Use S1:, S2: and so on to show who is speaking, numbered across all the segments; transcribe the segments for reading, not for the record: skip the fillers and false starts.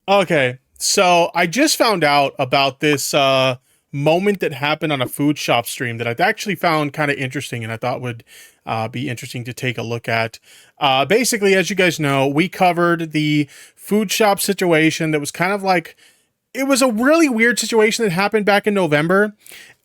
S1: Okay, so I just found out about this moment that happened on a food shop stream that I actually found kind of interesting, and I thought would be interesting to take a look at. Basically, as you guys know, we covered the food shop situation that was kind of like it was a really weird situation that happened back in November.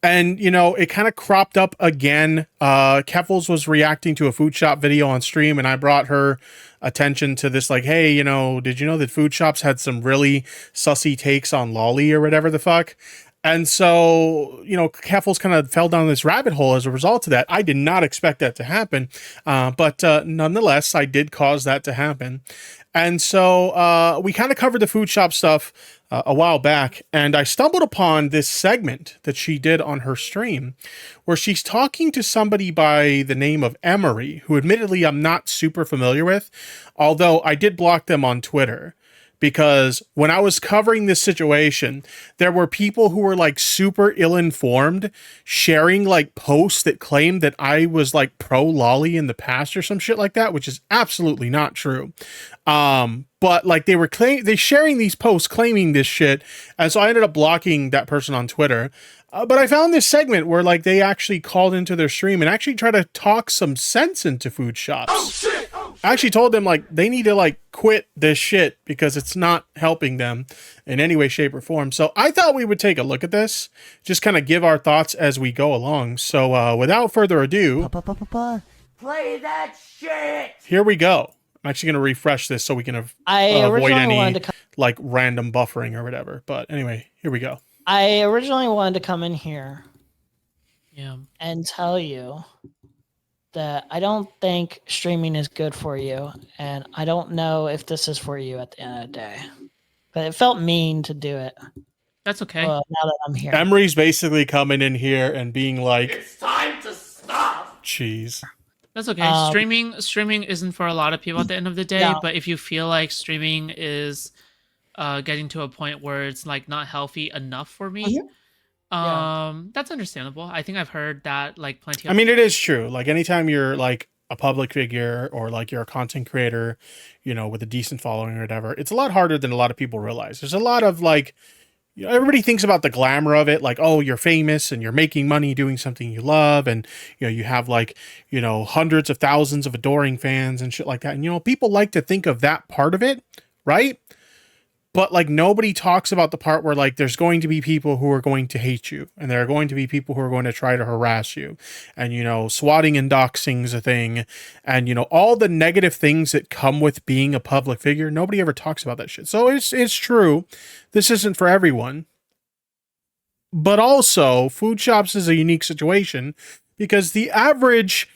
S1: And, you know, it kind of cropped up again. Keffels was reacting to a food shop video on stream, and I brought her attention to this, like, hey, you know, did you know that food shops had some really sussy takes on Lolly or whatever the fuck? And so, you know, Keffels kind of fell down this rabbit hole as a result of that. I did not expect that to happen. But nonetheless, I did cause that to happen. And so we kind of covered the food shop stuff a while back, and I stumbled upon this segment that she did on her stream where she's talking to somebody by the name of Emery, who admittedly I'm not super familiar with, although I did block them on Twitter. Because when I was covering this situation, there were people who were like super ill-informed sharing like posts that claimed that I was like pro Lolly in the past or some shit like that, which is absolutely not true. But like they sharing these posts claiming this shit. And so I ended up blocking that person on Twitter. But I found this segment where like they actually called into their stream and actually tried to talk some sense into food shops. Oh, shit. I actually told them like they need to like quit this shit because it's not helping them in any way, shape, or form. So I thought we would take a look at this, just kind of give our thoughts as we go along. So without further ado,
S2: play that shit.
S1: Here we go. I'm actually going to refresh this so we can avoid any like random buffering or whatever. But anyway, here we go.
S3: I originally wanted to come in here,
S4: yeah,
S3: and tell you that I don't think streaming is good for you, and I don't know if this is for you at the end of the day. But it felt mean to do it.
S4: That's okay.
S3: Now that I'm here,
S1: Emery's basically coming in here and being like,
S2: "It's time to stop."
S1: Jeez.
S4: That's okay. Streaming isn't for a lot of people at the end of the day.
S3: Yeah.
S4: But if you feel like streaming is getting to a point where it's like not healthy enough for me, that's understandable. I think I've heard that like plenty of
S1: I mean, it is true. Like anytime you're like a public figure or like you're a content creator, you know, with a decent following or whatever, it's a lot harder than a lot of people realize. There's a lot of like, you know, everybody thinks about the glamour of it, like, oh, you're famous and you're making money doing something you love, and you know, you have like, you know, hundreds of thousands of adoring fans and shit like that. And you know, people like to think of that part of it, right? But like nobody talks about the part where like there's going to be people who are going to hate you, and there are going to be people who are going to try to harass you, and you know, swatting and doxing is a thing, and you know, all the negative things that come with being a public figure. Nobody ever talks about that shit. So it's true. This isn't for everyone. But also, food shops is a unique situation because the average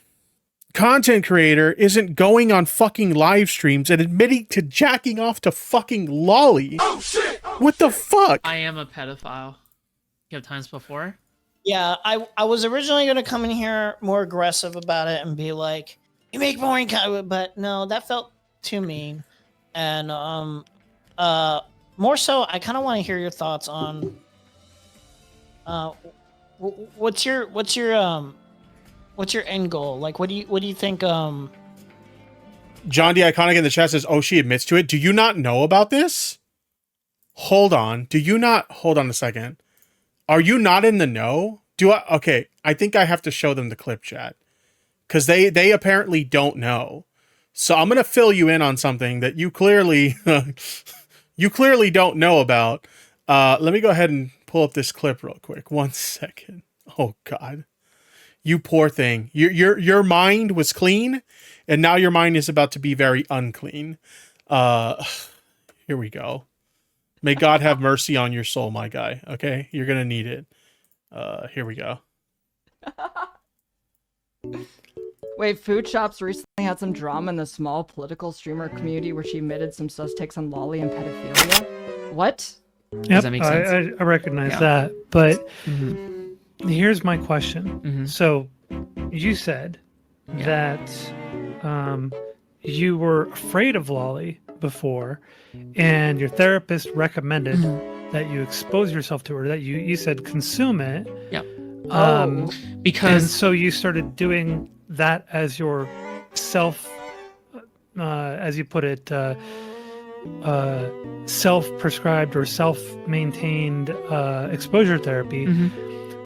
S1: content creator isn't going on fucking live streams and admitting to jacking off to fucking Lolly.
S2: Oh shit!
S1: What the fuck?
S4: I am a pedophile. You have times before?
S3: Yeah, I was originally going to come in here more aggressive about it and be like, you make boring content, but no, that felt too mean. And more so, I kind of want to hear your thoughts on what's your end goal? Like, what do you think?
S1: John D. Iconic in the chat says, oh, she admits to it. Do you not know about this? Hold on. Hold on a second. Are you not in the know? Okay, I think I have to show them the clip, chat. Because they apparently don't know. So I'm going to fill you in on something that you clearly, don't know about. Let me go ahead and pull up this clip real quick. 1 second. Oh, God. You poor thing. Your mind was clean, and now your mind is about to be very unclean. Here we go. May God have mercy on your soul, my guy. Okay? You're going to need it. Here we go.
S5: Wait, Food Shops recently had some drama in the small political streamer community where she admitted some sus takes on Lolly and pedophilia. What?
S6: Yep,
S4: Does that make sense?
S6: I recognize that, but here's my question.
S4: Mm-hmm.
S6: So, you said that you were afraid of Lolly before, and your therapist recommended that you expose yourself to her, that you said consume it.
S4: Yep.
S6: Because and so you started doing that as your self, as you put it, self-prescribed or self-maintained exposure therapy.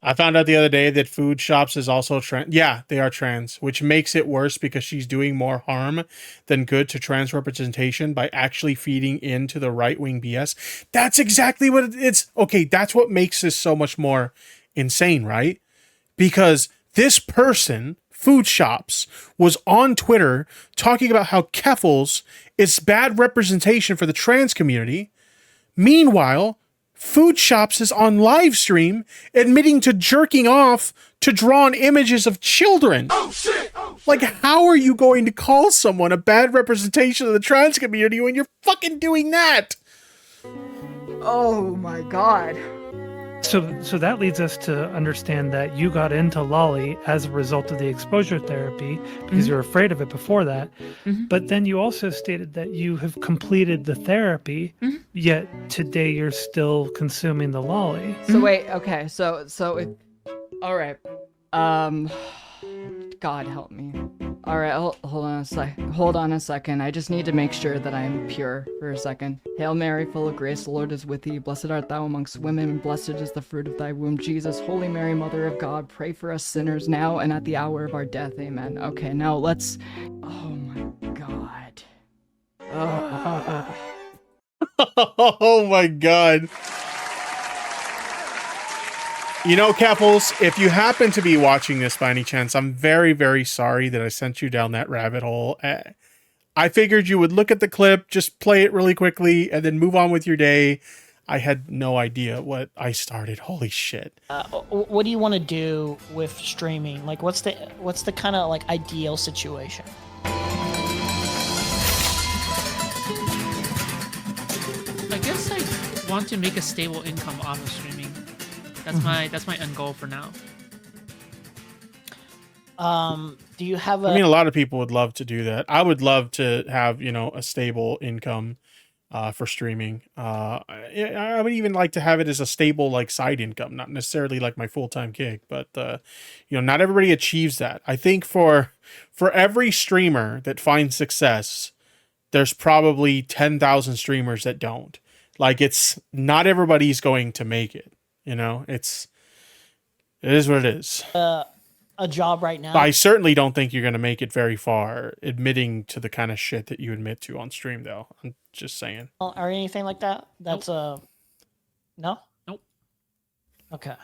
S1: I found out the other day that Foodshops is also trans. Yeah, they are trans, which makes it worse because she's doing more harm than good to trans representation by actually feeding into the right-wing BS. That's exactly what it's. Okay, that's what makes this so much more insane, right? Because this person, Foodshops, was on Twitter talking about how Keffels is bad representation for the trans community. Meanwhile, Foodshops is on live stream admitting to jerking off to drawn images of children. Oh shit! Like, how are you going to call someone a bad representation of the trans community when you're fucking doing that?
S5: Oh my god.
S6: So that leads us to understand that you got into lolly as a result of the exposure therapy because you were afraid of it before that. But then you also stated that you have completed the therapy, yet today you're still consuming the lolly.
S5: So wait, okay, so if, all right, God help me. All right, hold on a second. I just need to make sure that I'm pure for a second. Hail Mary, full of grace, the Lord is with thee. Blessed art thou amongst women, and blessed is the fruit of thy womb, Jesus. Holy Mary, Mother of God, pray for us sinners now and at the hour of our death. Amen. Okay, now let's. Oh my God.
S1: Oh my god. You know, Keffels, if you happen to be watching this by any chance, I'm very, very sorry that I sent you down that rabbit hole. I figured you would look at the clip, just play it really quickly, and then move on with your day. I had no idea what I started. Holy shit.
S3: What do you want to do with streaming? Like, what's the kind of like ideal situation?
S4: I guess I want to make a stable income off of streaming. That's my end goal for now.
S3: Do you have
S1: I mean, a lot of people would love to do that. I would love to have, you know, a stable income for streaming. I would even like to have it as a stable, like, side income, not necessarily like my full-time gig, but you know, not everybody achieves that. I think for every streamer that finds success, there's probably 10,000 streamers that don't. Like, it's not everybody's going to make it. You know, it is what it is.
S3: a job right now?
S1: I certainly don't think you're going to make it very far admitting to the kind of shit that you admit to on stream, though. I'm just saying.
S3: Or anything like that? That's no?
S4: Nope.
S3: Okay.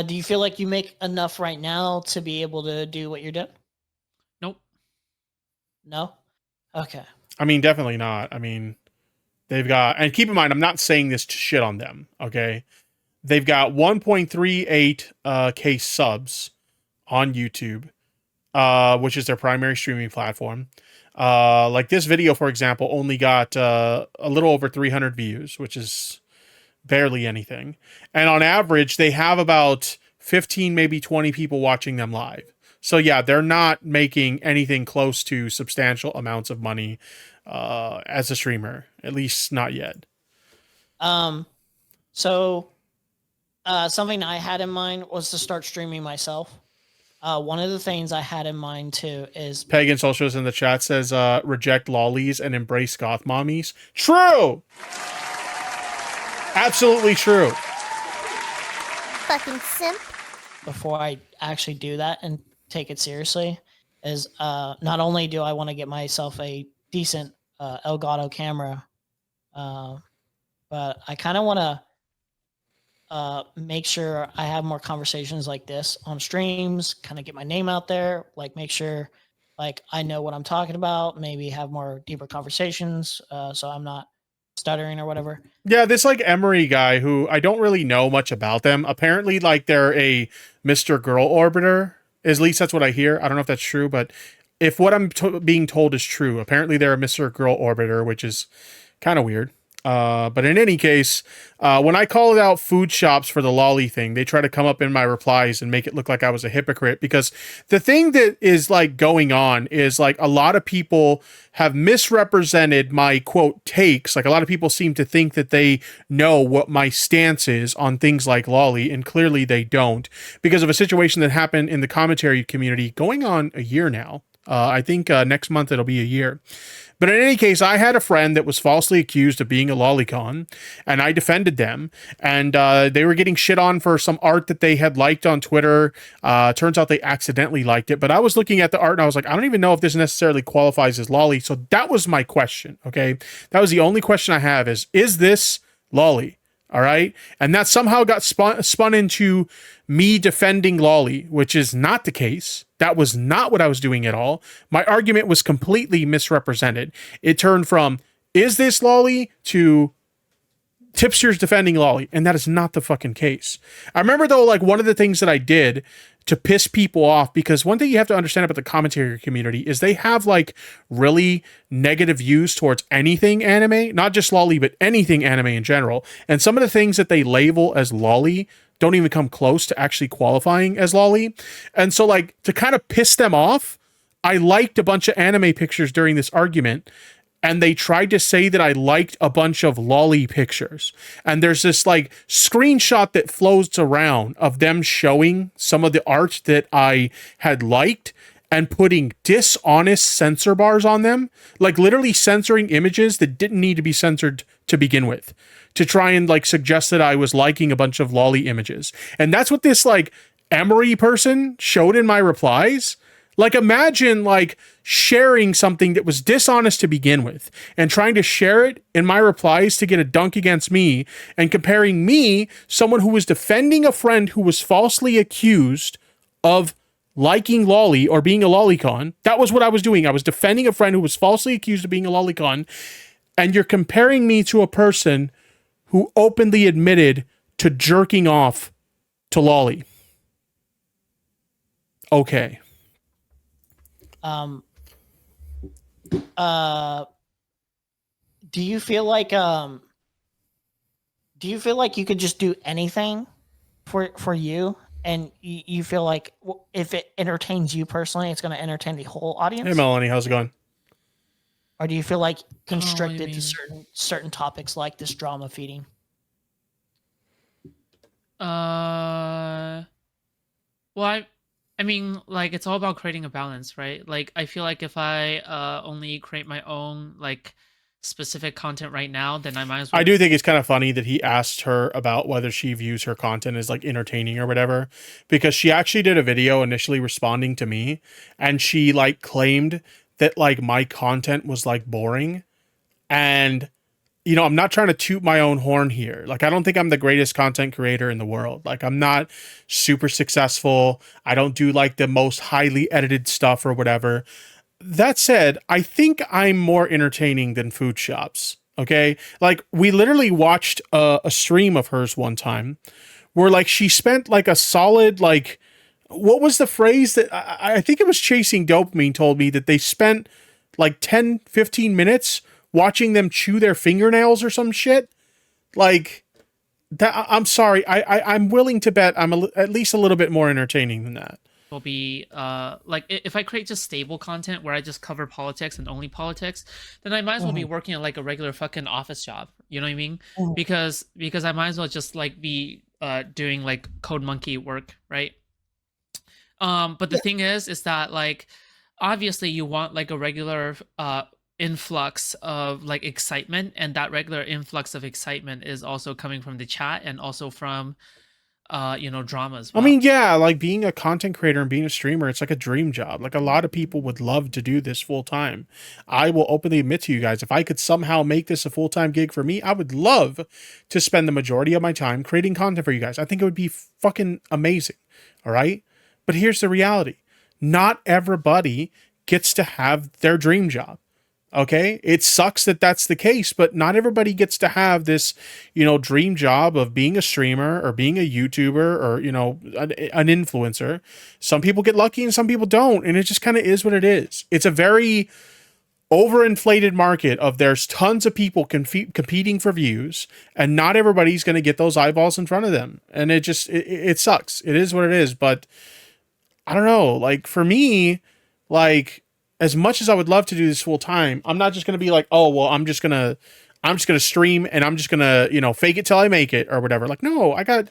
S3: Do you feel like you make enough right now to be able to do what you're doing?
S4: Nope.
S3: No? Okay.
S1: I mean, definitely not. I mean, they've got, and keep in mind, I'm not saying this to shit on them, okay? They've got 1.38 K subs on YouTube, which is their primary streaming platform. Like this video, for example, only got a little over 300 views, which is barely anything. And on average, they have about 15, maybe 20 people watching them live. So yeah, they're not making anything close to substantial amounts of money as a streamer, at least not yet.
S3: So something I had in mind was to start streaming myself. One of the things I had in mind too is
S1: Pagan Socials in the chat says reject lollies and embrace goth mommies. True. Absolutely true.
S7: Fucking simp.
S3: before I actually do that and take it seriously is not only do I want to get myself a decent Elgato camera, but I kind of want to make sure I have more conversations like this on streams, kind of get my name out there, like make sure like I know what I'm talking about, maybe have more deeper conversations so I'm not stuttering or whatever.
S1: Yeah, this like Emery guy who I don't really know much about them. Apparently like they're a Mr. Girl Orbiter. At least that's what I hear. I don't know if that's true, but if what I'm being told is true, apparently they're a Mr. Girl Orbiter, which is kind of weird. But in any case, when I called out Foodshops for the lolly thing, they try to come up in my replies and make it look like I was a hypocrite, because the thing that is like going on is like a lot of people have misrepresented my quote takes. Like a lot of people seem to think that they know what my stance is on things like lolly, and clearly they don't, because of a situation that happened in the commentary community going on a year now. I think next month it'll be a year. But in any case, I had a friend that was falsely accused of being a lolicon, and I defended them. And they were getting shit on for some art that they had liked on Twitter. Turns out they accidentally liked it. But I was looking at the art and I was like, I don't even know if this necessarily qualifies as lolly. So that was my question. Okay, that was the only question I have: is this lolly? All right. And that somehow got spun into me defending lolly, which is not the case. That was not what I was doing at all. My argument was completely misrepresented. It turned from, is this lolly, to tipsters defending lolly. And that is not the fucking case. I remember though, like one of the things that I did to piss people off, because one thing you have to understand about the commentary community is they have like really negative views towards anything anime, not just lolly, but anything anime in general. And some of the things that they label as lolly don't even come close to actually qualifying as lolly. And so like to kind of piss them off, I liked a bunch of anime pictures during this argument, and they tried to say that I liked a bunch of lolly pictures. And there's this like screenshot that floats around of them showing some of the art that I had liked and putting dishonest censor bars on them, like literally censoring images that didn't need to be censored to begin with, to try and like suggest that I was liking a bunch of lolly images. And that's what this like Emery person showed in my replies. Like imagine like sharing something that was dishonest to begin with and trying to share it in my replies to get a dunk against me, and comparing me, someone who was defending a friend who was falsely accused of liking lolly or being a lolicon. That was what I was doing. I was defending a friend who was falsely accused of being a lolicon, and you're comparing me to a person who openly admitted to jerking off to lolly. Okay.
S3: Do you feel like you could just do anything for you, and you feel like if it entertains you personally, it's going to entertain the whole audience?
S1: Hey Melanie, how's it going?
S3: Or do you feel like constricted
S4: mean?
S3: to certain topics like this drama feeding?
S4: Well, I mean, like, it's all about creating a balance, right? Like, I feel like if I only create my own, like, specific content right now, then I might as well.
S1: I do think it's kind of funny that he asked her about whether she views her content as, like, entertaining or whatever, because she actually did a video initially responding to me, and she, like, claimed that, like, my content was, like, boring. And you know, I'm not trying to toot my own horn here. Like, I don't think I'm the greatest content creator in the world. Like, I'm not super successful. I don't do like the most highly edited stuff or whatever. That said, I think I'm more entertaining than Foodshops. Okay. Like, we literally watched a stream of hers one time where like she spent like a solid, like, what was the phrase that I think it was Chasing Dopamine told me that they spent like 10, 15 minutes watching them chew their fingernails or some shit. Like that. I'm sorry. I'm willing to bet I'm at least a little bit more entertaining than that.
S4: Will be like if I create just stable content where I just cover politics and only politics, then I might as well be working at like a regular fucking office job. You know what I mean? Because I might as well just like be doing like Code Monkey work, right? But the thing is that like obviously you want like a regular influx of like excitement, and that regular influx of excitement is also coming from the chat and also from you know, drama as well.
S1: I mean, yeah, like being a content creator and being a streamer, it's like a dream job. Like a lot of people would love to do this full time. I will openly admit to you guys, if I could somehow make this a full-time gig for me, I would love to spend the majority of my time creating content for you guys. I think it would be fucking amazing. All right. But here's the reality. Not everybody gets to have their dream job. Okay. It sucks that that's the case, but not everybody gets to have this, you know, dream job of being a streamer or being a YouTuber or, you know, an influencer. Some people get lucky and some people don't. And it just kind of is what it is. It's a very overinflated market of there's tons of people competing for views, and not everybody's going to get those eyeballs in front of them. And it just, it sucks. It is what it is. But I don't know, like for me, like, as much as I would love to do this full time, I'm not just going to be like, oh, well, I'm just going to stream and I'm just going to, you know, fake it till I make it or whatever. Like, no, I got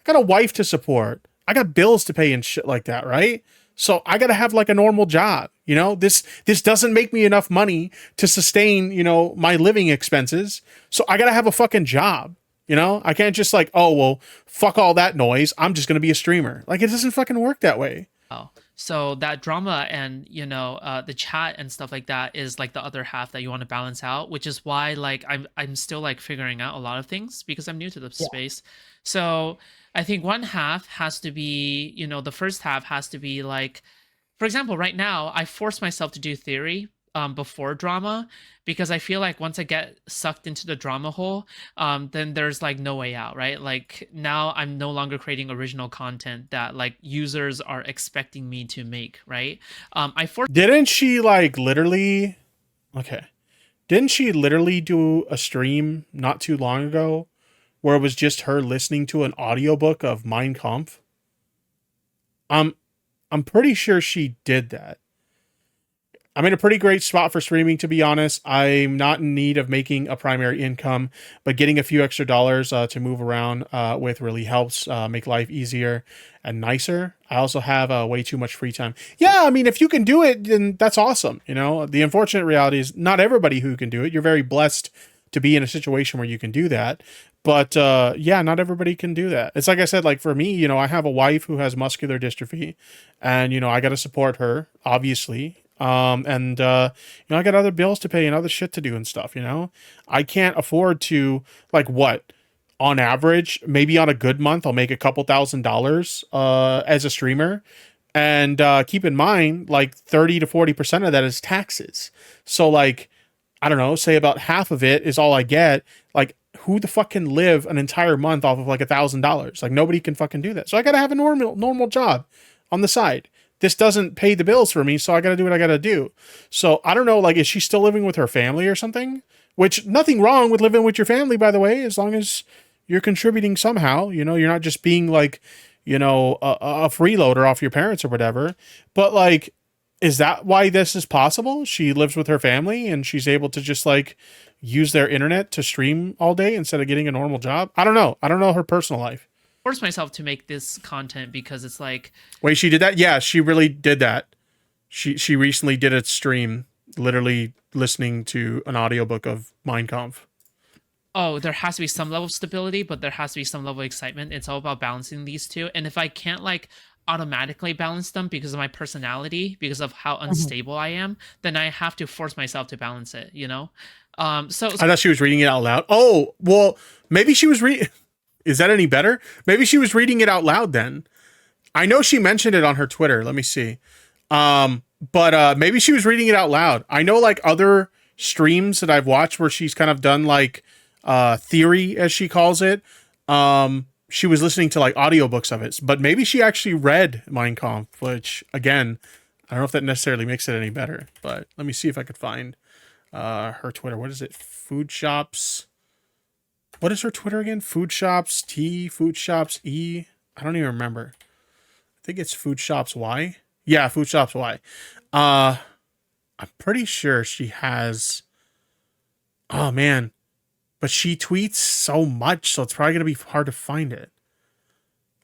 S1: a wife to support. I got bills to pay and shit like that. Right. So I got to have like a normal job. You know, this doesn't make me enough money to sustain, you know, my living expenses. So I got to have a fucking job. You know, I can't just like, oh, well, fuck all that noise. I'm just going to be a streamer. Like, it doesn't fucking work that way.
S4: Oh, so that drama and the chat and stuff like that is like the other half that you want to balance out, which is why like I'm still like figuring out a lot of things because I'm new to the space. So I think one half has to be, the first half has to be like, for example, right now I force myself to do theory before drama because I feel like once I get sucked into the drama hole, then there's like no way out, right? Like now I'm no longer creating original content that like users are expecting me to make, right?
S1: Didn't she like literally? Okay, didn't she literally do a stream not too long ago where it was just her listening to an audiobook of Mein Kampf? I'm pretty sure she did that. I'm in a pretty great spot for streaming, to be honest. I'm not in need of making a primary income, but getting a few extra dollars to move around with really helps make life easier and nicer. I also have way too much free time. Yeah, I mean, if you can do it, then that's awesome. You know, the unfortunate reality is not everybody who can do it. You're very blessed to be in a situation where you can do that. But yeah, not everybody can do that. It's like I said, like for me, you know, I have a wife who has muscular dystrophy and, you know, I got to support her, obviously. And you know, I got other bills to pay and other shit to do and stuff, you know, I can't afford to like what on average, maybe on a good month, I'll make a couple $1,000s, as a streamer. And, keep in mind, like 30 to 40% of that is taxes. So like, I don't know, say about half of it is all I get. Like who the fuck can live an entire month off of like $1,000? Like nobody can fucking do that. So I got to have a normal job on the side. This doesn't pay the bills for me, so I got to do what I got to do. So I don't know, like, is she still living with her family or something? Which, nothing wrong with living with your family, by the way, as long as you're contributing somehow. You know, you're not just being like, you know, a freeloader off your parents or whatever. But like, is that why this is possible? She lives with her family and she's able to just like use their internet to stream all day instead of getting a normal job. I don't know. I don't know her personal life.
S4: Force myself to make this content because it's like,
S1: wait, she did that? Yeah, she really did that. She recently did a stream literally listening to an audiobook of Mein Kampf.
S4: Oh, there has to be some level of stability, but there has to be some level of excitement. It's all about balancing these two. And if I can't like automatically balance them because of my personality, because of how unstable I am, then I have to force myself to balance it, you know? So
S1: I thought she was reading it out loud. Oh, well, maybe she was Is that any better? Maybe she was reading it out loud then. I know she mentioned it on her Twitter. Let me see. But maybe she was reading it out loud. I know like other streams that I've watched where she's kind of done like theory, as she calls it. She was listening to like audiobooks of it, but maybe she actually read Mein Kampf, which again, I don't know if that necessarily makes it any better, but let me see if I could find her Twitter. What is it? Foodshops. What is her Twitter again? Foodshops T, Foodshops E. I don't even remember. I think it's Foodshops Y. Yeah, Foodshops Y. I'm pretty sure she has. Oh man, but she tweets so much, so it's probably gonna be hard to find it.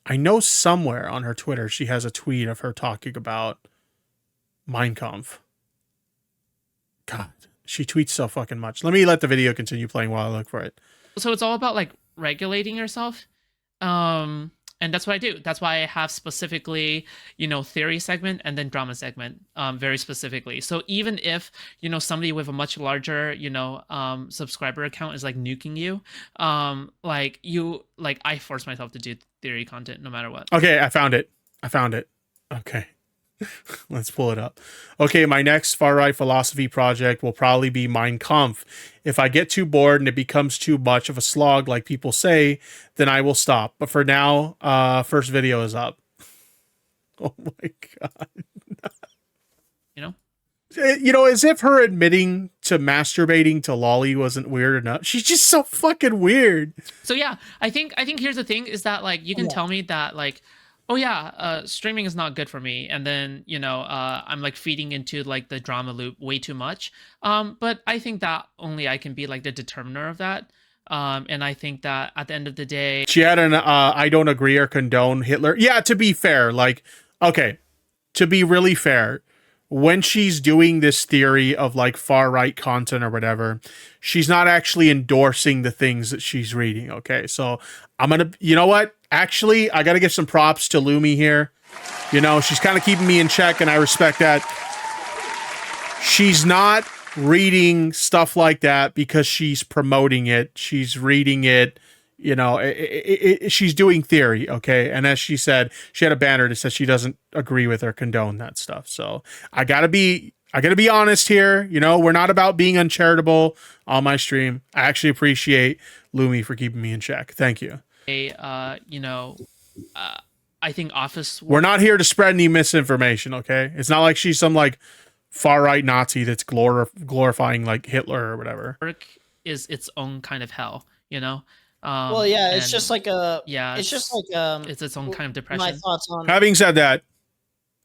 S1: I know somewhere on her Twitter she has a tweet of her talking about Mein Kampf. God, she tweets so fucking much. Let me let the video continue playing while I look for it.
S4: So it's all about like regulating yourself. And that's what I do. That's why I have specifically, theory segment and then drama segment, very specifically. So even if, somebody with a much larger, subscriber account is like nuking you, I force myself to do theory content no matter what.
S1: Okay, I found it. Okay. Let's pull it up. Okay, my next far-right philosophy project will probably be Mein Kampf. If I get too bored and it becomes too much of a slog, like people say, then I will stop. But for now, first video is up. Oh my god. As if her admitting to masturbating to Lolly wasn't weird enough. She's just so fucking weird.
S4: So yeah, I think here's the thing is that like you can tell me that like, oh yeah, streaming is not good for me, and then I'm like feeding into like the drama loop way too much. But I think that only I can be like the determiner of that. And I think that at the end of the day,
S1: she had an I don't agree or condone Hitler. Yeah, to be fair, like, okay, to be really fair, when she's doing this theory of like far right content or whatever, she's not actually endorsing the things that she's reading. Okay. So I'm going to, you know what? Actually, I got to give some props to Lumi here. You know, she's kind of keeping me in check, and I respect that. She's not reading stuff like that because she's promoting it. She's reading it, you know, she's doing theory, okay? And as she said, she had a banner that says she doesn't agree with or condone that stuff. So I gotta be honest here. You know, we're not about being uncharitable on my stream. I actually appreciate Lumi for keeping me in check. Thank you.
S4: You know, I think office work
S1: We're not here to spread any misinformation, okay? It's not like she's some like far right Nazi that's glorifying like Hitler or whatever.
S4: is its own kind of hell, you know.
S3: Well, yeah, it's just like a
S4: it's
S3: just like
S4: it's its own kind of depression.
S3: my thoughts on
S1: Having said that,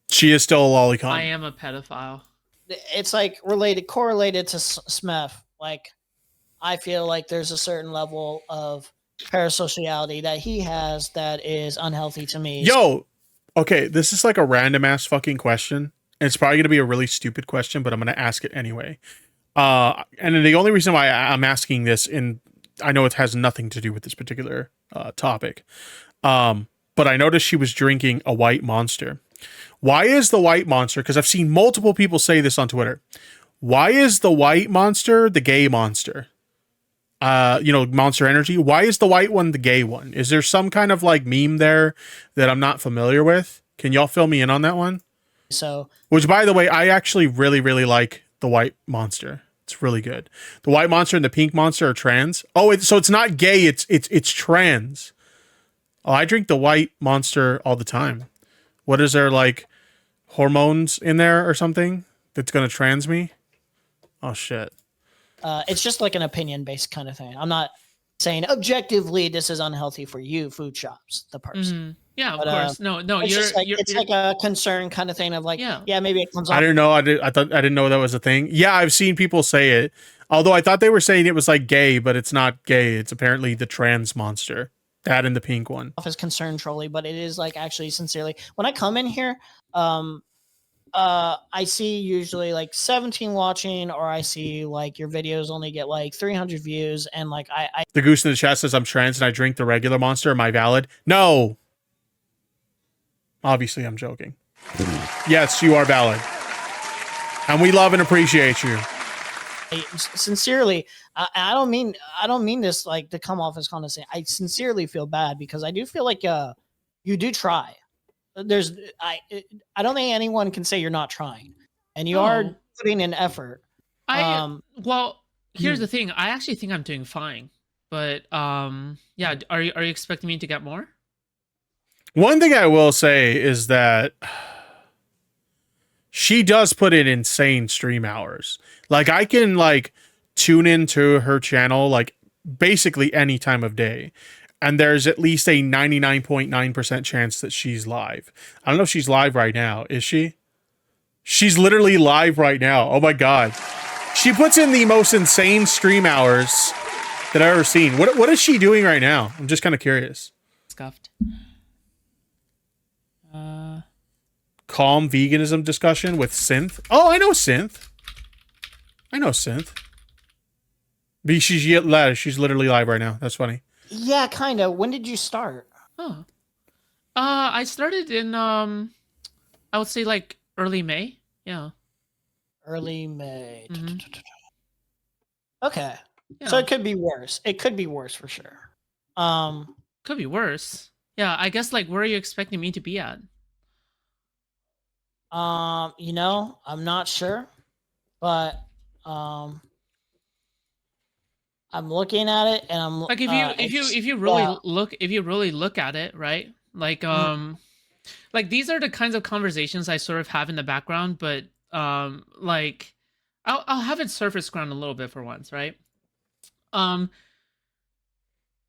S1: she is still a lolicon.
S4: I am a pedophile.
S3: it's like correlated to Smeth. Like, I feel like there's a certain level of parasociality that he has that is unhealthy to me.
S1: Yo, okay, this is like a random ass fucking question. And it's probably gonna be a really stupid question, but I'm gonna ask it anyway. And the only reason why I'm asking this, and I know it has nothing to do with this particular topic, but I noticed she was drinking a white monster. Why is the white monster? Because I've seen multiple people say this on Twitter. Why is the white monster the gay monster? You know, Monster Energy. Why is the white one the gay one? Is there some kind of like meme there that I'm not familiar with? Can y'all fill me in on that one?
S3: So,
S1: which, by the way, I actually really, really like the white monster. It's really good. The white monster and the pink monster are trans. Oh, so it's not gay. It's trans. Oh, I drink the white monster all the time. What is there, like hormones in there or something that's gonna trans me? Oh shit.
S3: it's just like an opinion-based kind of thing. I'm not saying objectively this is unhealthy for you, Foodshops, the person.
S4: Mm-hmm. Yeah, of
S3: But,
S4: course. No,
S3: It's like a concern kind of thing of like, yeah, maybe it comes off.
S1: I didn't know. I didn't know that was a thing. Yeah, I've seen people say it. Although I thought they were saying it was like gay, but it's not gay. It's apparently the trans monster. That and the pink one.
S3: Off as concern trolly, but it is like actually sincerely. When I come in here, I see usually like 17 watching, or I see like your videos only get like 300 views, and like I
S1: The goose in the chat says I'm trans and I drink the regular monster. Am I valid? No. Obviously, I'm joking. Yes, you are valid. And we love and appreciate you.
S3: sincerely, I don't mean this like to come off as condescending. I sincerely feel bad because I do feel like you do try. I don't think anyone can say you're not trying, and you are putting in effort.
S4: Well, here's the thing. I actually think I'm doing fine, but yeah. Are you expecting me to get more?
S1: One thing I will say is that she does put in insane stream hours. Like, I can like tune into her channel like basically any time of day, and there's at least a 99.9% chance that she's live. I don't know if she's live right now. Is she? She's literally live right now. Oh my god. She puts in the most insane stream hours that I've ever seen. What is she doing right now? I'm just kind of curious.
S4: Scuffed.
S1: Calm veganism discussion with Synth. Oh, I know Synth. She's literally live right now. That's funny.
S3: Yeah, kind of. When did you start?
S4: Oh. I started in I would say like early May. Yeah.
S3: Early May.
S4: Mhm.
S3: Okay.
S4: Yeah.
S3: So it could be worse. It could be worse for sure.
S4: Could be worse. Yeah, I guess like where are you expecting me to be at?
S3: You know, I'm not sure, but I'm looking at it, and I'm
S4: Like if you really look at it, right? Like like these are the kinds of conversations I sort of have in the background, but like I'll have it surface ground a little bit for once, right?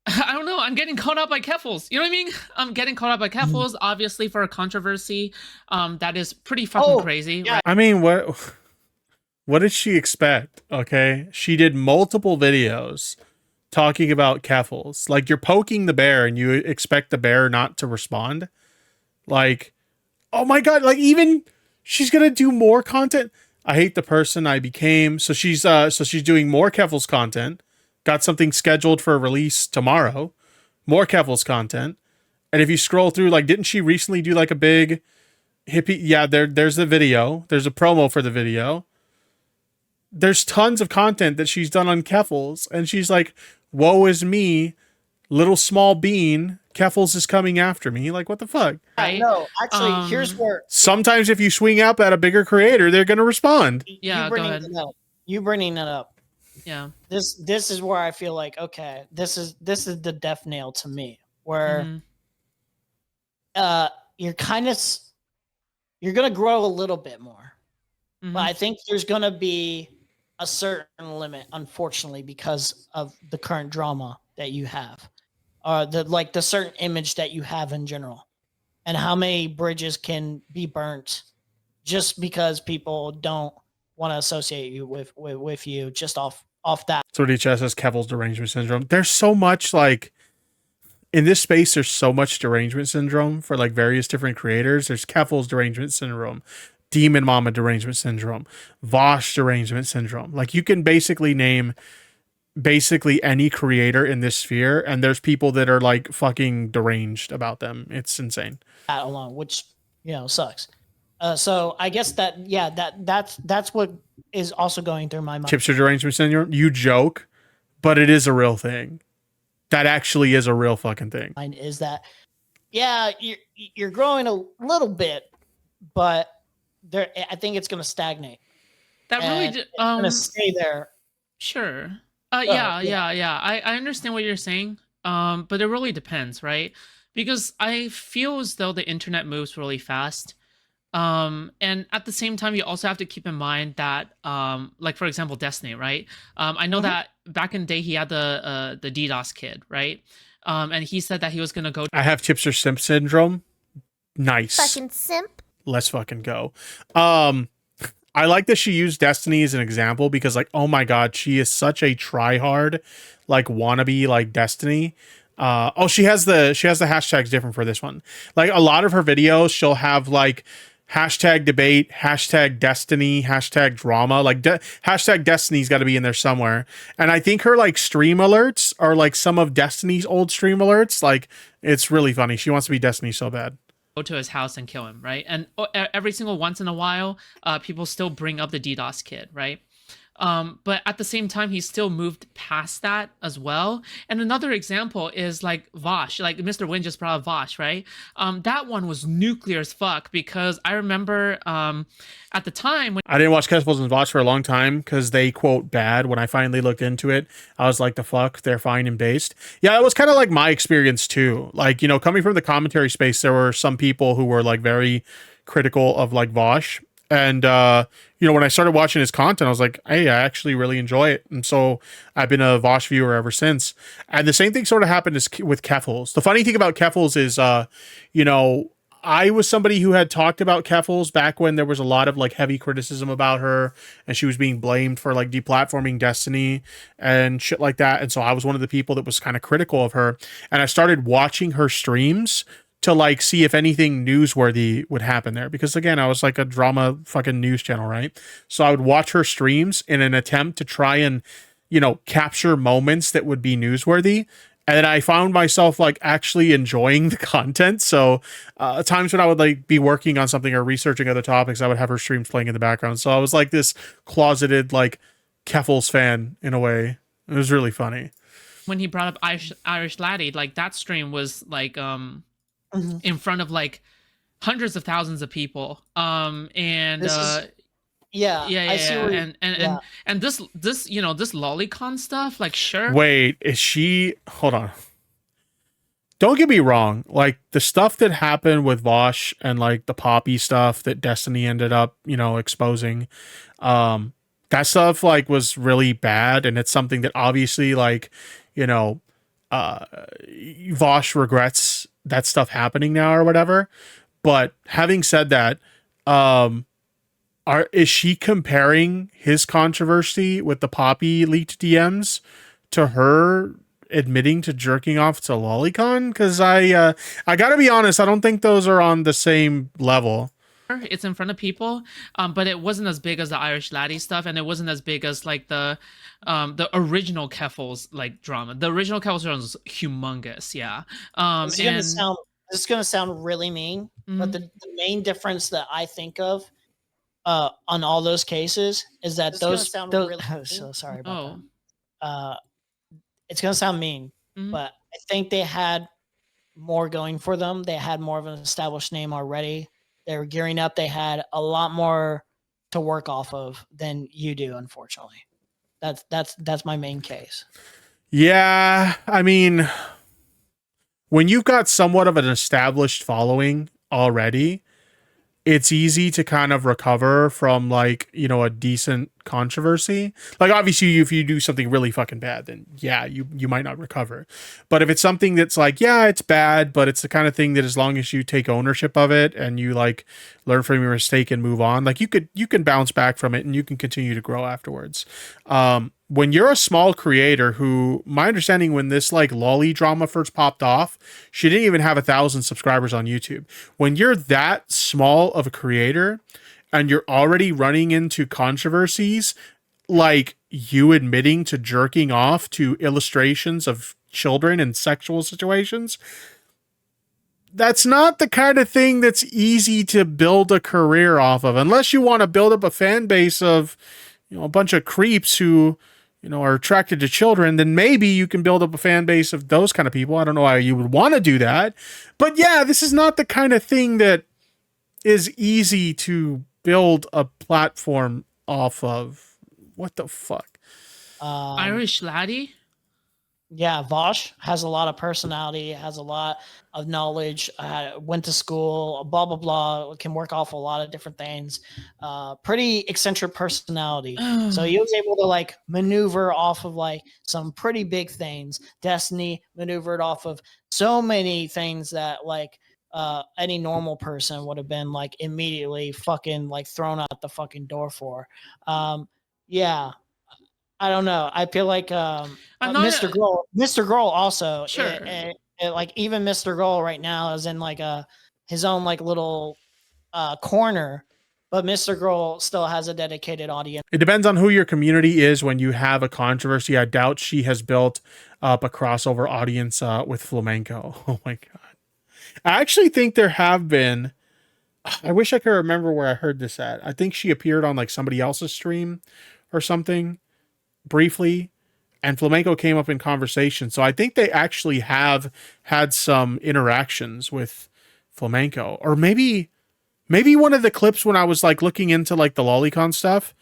S4: I don't know. I'm getting caught up by Keffels. You know what I mean? I'm getting caught up by Keffels, obviously for a controversy that is pretty fucking crazy.
S3: yeah.
S4: Right?
S1: I mean, what did she expect? Okay, she did multiple videos talking about Keffels. Like, you're poking the bear and you expect the bear not to respond. Like, oh my god! Like, even she's gonna do more content. I hate the person I became. So she's doing more Keffels content. Got something scheduled for release tomorrow. More Keffels content. And if you scroll through, like, didn't she recently do like a big hippie? Yeah, there's the video. There's a promo for the video. There's tons of content that she's done on Keffels, and she's like, "Woe is me, little small bean. Keffels is coming after me." Like, what the fuck?
S4: Right?
S3: No, actually, here's where
S1: Sometimes if you swing up at a bigger creator, they're gonna respond.
S4: Yeah,
S3: you
S4: go
S3: bringing
S4: ahead.
S3: it up. You bringing that up.
S4: Yeah.
S3: This is where I feel like, okay, this is the death nail to me, where you're kind of you're gonna grow a little bit more, but I think there's gonna be a certain limit, unfortunately, because of the current drama that you have, or the certain image that you have in general, and how many bridges can be burnt just because people don't want to associate you with you just off that.
S1: So DHS says Keffels derangement syndrome. There's so much, like, in this space, there's so much derangement syndrome for like various different creators. There's Keffels derangement syndrome, Demon Mama derangement syndrome, Vosh derangement syndrome. Like, you can basically name basically any creator in this sphere, and there's people that are like fucking deranged about them. It's insane.
S3: That alone, which sucks. So I guess that's what is also going through my mind.
S1: Chipster derangement syndrome. You joke, but it is a real thing. That actually is a real fucking thing.
S3: Is that, yeah, you're growing a little bit, but I think it's going to stagnate.
S4: That really
S3: It's going to stay there.
S4: Sure. Yeah. I understand what you're saying. But it really depends, right? Because I feel as though the internet moves really fast. And at the same time, you also have to keep in mind that, like, for example, Destiny, right? I know that back in the day, he had the DDoS kid, right? And he said that he was going to go.
S1: I have Chipster simp syndrome. Nice.
S7: Fucking simp.
S1: Let's fucking go. I like that she used Destiny as an example because, like, oh my god, she is such a tryhard, like, wannabe, like, Destiny. She has the hashtags different for this one. Like, a lot of her videos, she'll have like hashtag debate, hashtag Destiny, hashtag drama. Like, hashtag Destiny's got to be in there somewhere. And I think her like stream alerts are like some of Destiny's old stream alerts. Like, it's really funny. She wants to be Destiny so bad.
S4: Go to his house and kill him, right? And every single once in a while, people still bring up the DDoS kid, right? But at the same time, he still moved past that as well. And another example is like Vosh, like Mr. Win just brought up Vosh, right? That one was nuclear as fuck because I remember at the time when
S1: I didn't watch Keffels and Vosh for a long time because they quote bad. When I finally looked into it, I was like, the fuck, they're fine and based. Yeah, it was kind of like my experience too. Like, coming from the commentary space, there were some people who were like very critical of like Vosh. And, when I started watching his content, I was like, hey, I actually really enjoy it. And so I've been a Vosh viewer ever since. And the same thing sort of happened with Keffels. The funny thing about Keffels is, I was somebody who had talked about Keffels back when there was a lot of like heavy criticism about her and she was being blamed for like deplatforming Destiny and shit like that. And so I was one of the people that was kind of critical of her. And I started watching her streams to like see if anything newsworthy would happen there, because again, I was like a drama fucking news channel, right? So I would watch her streams in an attempt to try and capture moments that would be newsworthy, and I found myself like actually enjoying the content. So times when I would like be working on something or researching other topics, I would have her streams playing in the background. So I was like this closeted like Keffels fan in a way. It was really funny
S4: when he brought up Irish Laddie. Like, that stream was like in front of like hundreds of thousands of people. I see and this this lolicon stuff, like, sure.
S1: Wait, is she? Hold on. Don't get me wrong. Like, the stuff that happened with Vosh and like the Poppy stuff that Destiny ended up, exposing, that stuff like was really bad, and it's something that obviously like, Vosh regrets that stuff happening now or whatever. But having said that, is she comparing his controversy with the Poppy leaked DMs to her admitting to jerking off to Lolicon? Because I gotta be honest, I don't think those are on the same level.
S4: it's in front of people, but it wasn't as big as the Irish Laddie stuff, and it wasn't as big as like the original Keffels like drama. The original Keffels drama was humongous, yeah.
S3: It's gonna sound this is gonna sound really mean, but the main difference that I think of on all those cases is that those really so sorry about that. It's gonna sound mean, but I think they had more going for them. They had more of an established name already. They were gearing up. They had a lot more to work off of than you do, unfortunately. That's my main case.
S1: Yeah, I mean, when you've got somewhat of an established following already, it's easy to kind of recover from like, you know, a decent controversy. Like obviously if you do something really fucking bad, then yeah, you might not recover. But if it's something that's like, yeah, it's bad, but it's the kind of thing that as long as you take ownership of it and you like learn from your mistake and move on, like you can bounce back from it and you can continue to grow afterwards. When you're a small creator who, my understanding when this like lolly drama first popped off, she didn't even have 1,000 subscribers on YouTube. When you're that small of a creator and you're already running into controversies, like you admitting to jerking off to illustrations of children in sexual situations, that's not the kind of thing that's easy to build a career off of, unless you want to build up a fan base of, you know, a bunch of creeps who, you know, are attracted to children. Then maybe you can build up a fan base of those kind of people. I don't know why you would want to do that, but yeah, this is not the kind of thing that is easy to build a platform off of. What the fuck?
S4: Irish Laddie?
S3: Yeah, Vosh has a lot of personality, has a lot of knowledge, went to school, blah, blah, blah, can work off a lot of different things. Pretty eccentric personality. So he was able to like maneuver off of like some pretty big things. Destiny maneuvered off of so many things that like any normal person would have been like immediately fucking like thrown out the fucking door for. Yeah. I don't know. I feel like Mr. Girl also
S4: Sure.
S3: Like even Mr. Girl right now is in like his own like little corner, but Mr. Girl still has a dedicated audience.
S1: It depends on who your community is when you have a controversy. I doubt she has built up a crossover audience with flamenco. Oh my god. I actually think there have been, I wish I could remember where I heard this at. I think she appeared on like somebody else's stream or something briefly, and flamenco came up in conversation. So I think they actually have had some interactions with flamenco, or maybe one of the clips when I was like looking into like the lolicon stuff.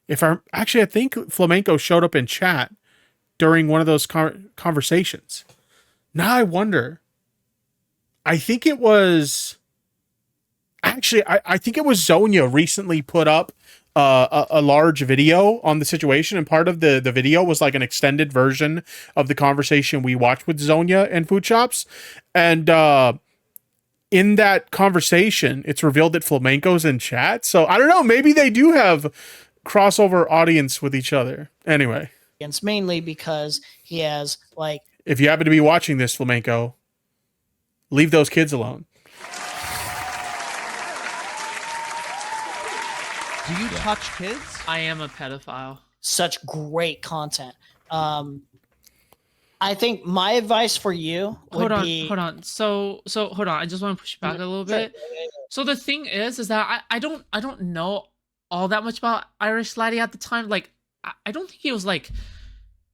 S1: I think flamenco showed up in chat during one of those conversations. Now I wonder. I think it was actually, I think it was Zonia recently put up a large video on the situation, and part of the video was like an extended version of the conversation we watched with Zonia and Foodshops. And in that conversation, it's revealed that flamenco's in chat. So I don't know, maybe they do have crossover audience with each other. Anyway.
S3: It's mainly because he has like,
S1: if you happen to be watching this, flamenco, leave those kids alone.
S7: Do you touch kids?
S4: I am a pedophile.
S3: Such great content. I think my advice for you would be...
S4: Hold on. So hold on. I just want to push back a little bit. So the thing is that I don't know all that much about Irish Laddie at the time. Like, I don't think he was like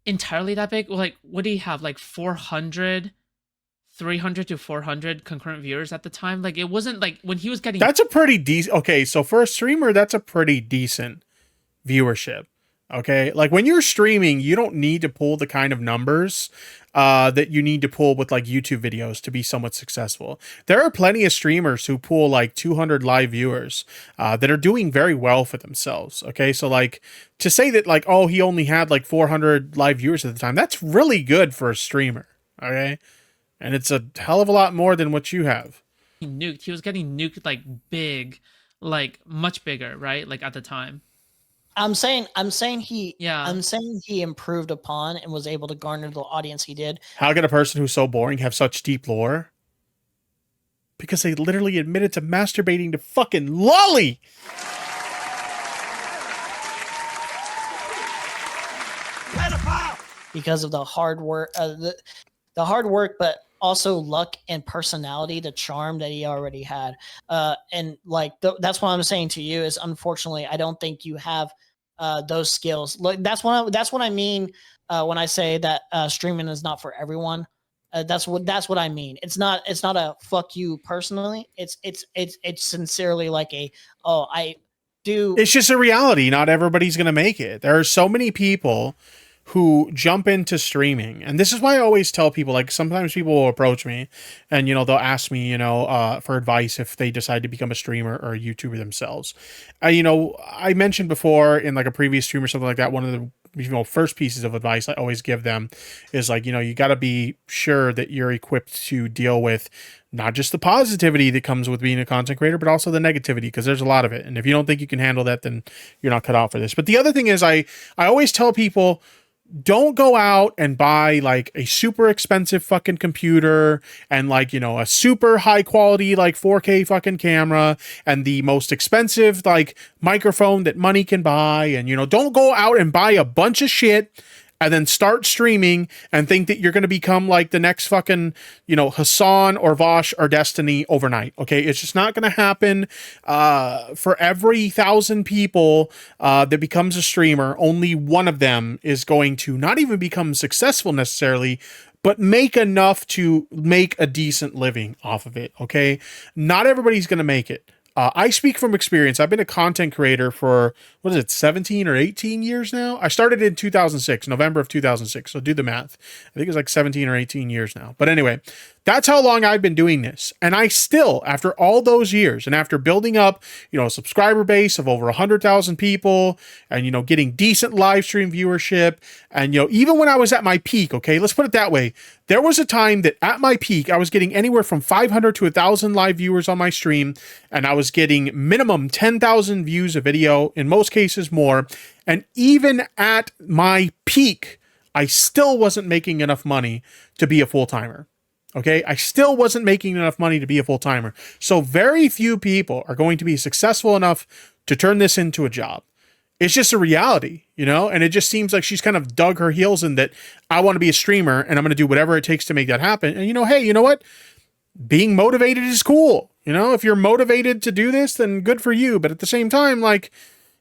S4: entirely that big. Like, what did he have? Like 300 to 400 concurrent viewers at the time. Like, it wasn't like when he was getting...
S1: That's a pretty decent... Okay, so for a streamer, that's a pretty decent viewership. Okay, like when you're streaming, you don't need to pull the kind of numbers that you need to pull with like YouTube videos to be somewhat successful. There are plenty of streamers who pull like 200 live viewers that are doing very well for themselves. Okay, so like to say that like, oh, he only had like 400 live viewers at the time, that's really good for a streamer. Okay, and it's a hell of a lot more than what you have.
S4: He was getting nuked like big, like much bigger, right? Like at the time.
S3: I'm saying he improved upon and was able to garner the audience he did.
S1: How can a person who's so boring have such deep lore? because they literally admitted to masturbating to fucking Lolly.
S3: Because of the hard work, the hard work, but also luck and personality, the charm that he already had. And like that's what I'm saying to you is, unfortunately, I don't think you have those skills. Like that's what I mean when I say that streaming is not for everyone. That's what I mean. It's not a fuck you personally. It's sincerely like a, oh, I do.
S1: It's just a reality. Not everybody's going to make it. There are so many people who jump into streaming. And this is why I always tell people, like, sometimes people will approach me and, they'll ask me, for advice if they decide to become a streamer or a YouTuber themselves. I mentioned before in like a previous stream or something like that, one of the first pieces of advice I always give them is like, you got to be sure that you're equipped to deal with not just the positivity that comes with being a content creator, but also the negativity, because there's a lot of it. And if you don't think you can handle that, then you're not cut out for this. But the other thing is I always tell people, don't go out and buy like a super expensive fucking computer and like, a super high quality, like 4K fucking camera and the most expensive like microphone that money can buy. And, don't go out and buy a bunch of shit and then start streaming and think that you're going to become like the next fucking, Hassan or Vosh or Destiny overnight. Okay. It's just not going to happen. For every 1,000 people that becomes a streamer, only one of them is going to not even become successful necessarily, but make enough to make a decent living off of it. Okay. Not everybody's going to make it. I speak from experience. I've been a content creator for, 17 or 18 years now? I started in 2006, November of 2006. So do the math. I think it's like 17 or 18 years now. But anyway, that's how long I've been doing this. And I still, after all those years and after building up, a subscriber base of over 100,000 people and, getting decent live stream viewership. And, even when I was at my peak, okay, let's put it that way. There was a time that at my peak, I was getting anywhere from 500 to 1,000 live viewers on my stream. And I was getting minimum 10,000 views a video, in most cases more. And even at my peak, I still wasn't making enough money to be a full-timer. Okay, I still wasn't making enough money to be a full-timer. So very few people are going to be successful enough to turn this into a job. It's just a reality, and it just seems like she's kind of dug her heels in that I want to be a streamer and I'm going to do whatever it takes to make that happen. And hey, you know what? Being motivated is cool. If you're motivated to do this, then good for you. But at the same time, like,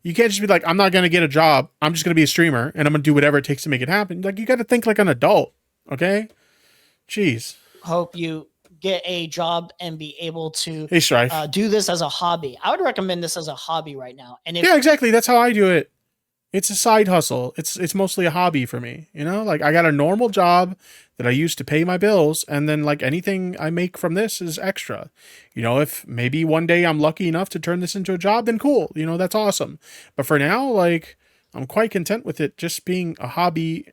S1: you can't just be like, I'm not going to get a job. I'm just going to be a streamer and I'm going to do whatever it takes to make it happen. Like, you got to think like an adult. Okay. Jeez.
S3: Hope you get a job and be able to
S1: Hey, Strife.
S3: do this as a hobby. I would recommend this as a hobby right now. And
S1: yeah, exactly. That's how I do it. It's a side hustle. It's mostly a hobby for me. Like, I got a normal job that I use to pay my bills. And then like anything I make from this is extra. If maybe one day I'm lucky enough to turn this into a job, then cool. That's awesome. But for now, like, I'm quite content with it just being a hobby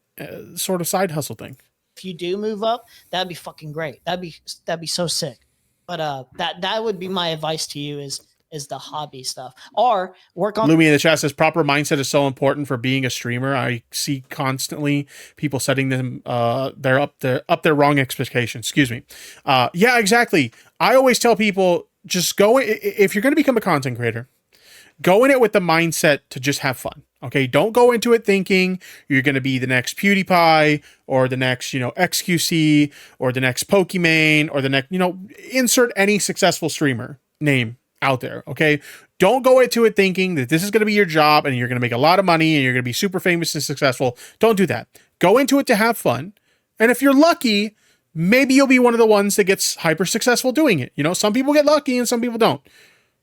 S1: sort of side hustle thing.
S3: if you do move up, that'd be fucking great. That'd be so sick. But that would be my advice to you is the hobby stuff, or work on.
S1: Lumi in the chat says proper mindset is so important for being a streamer. I see constantly people setting them they're up their wrong expectations. Excuse me. Yeah, exactly. I always tell people, just go, if you're going to become a content creator, go in it with the mindset to just have fun. Okay, don't go into it thinking you're going to be the next PewDiePie or the next, XQC or the next Pokimane or the next, insert any successful streamer name out there. Okay, don't go into it thinking that this is going to be your job and you're going to make a lot of money and you're going to be super famous and successful. Don't do that. Go into it to have fun. And if you're lucky, maybe you'll be one of the ones that gets hyper successful doing it. Some people get lucky and some people don't.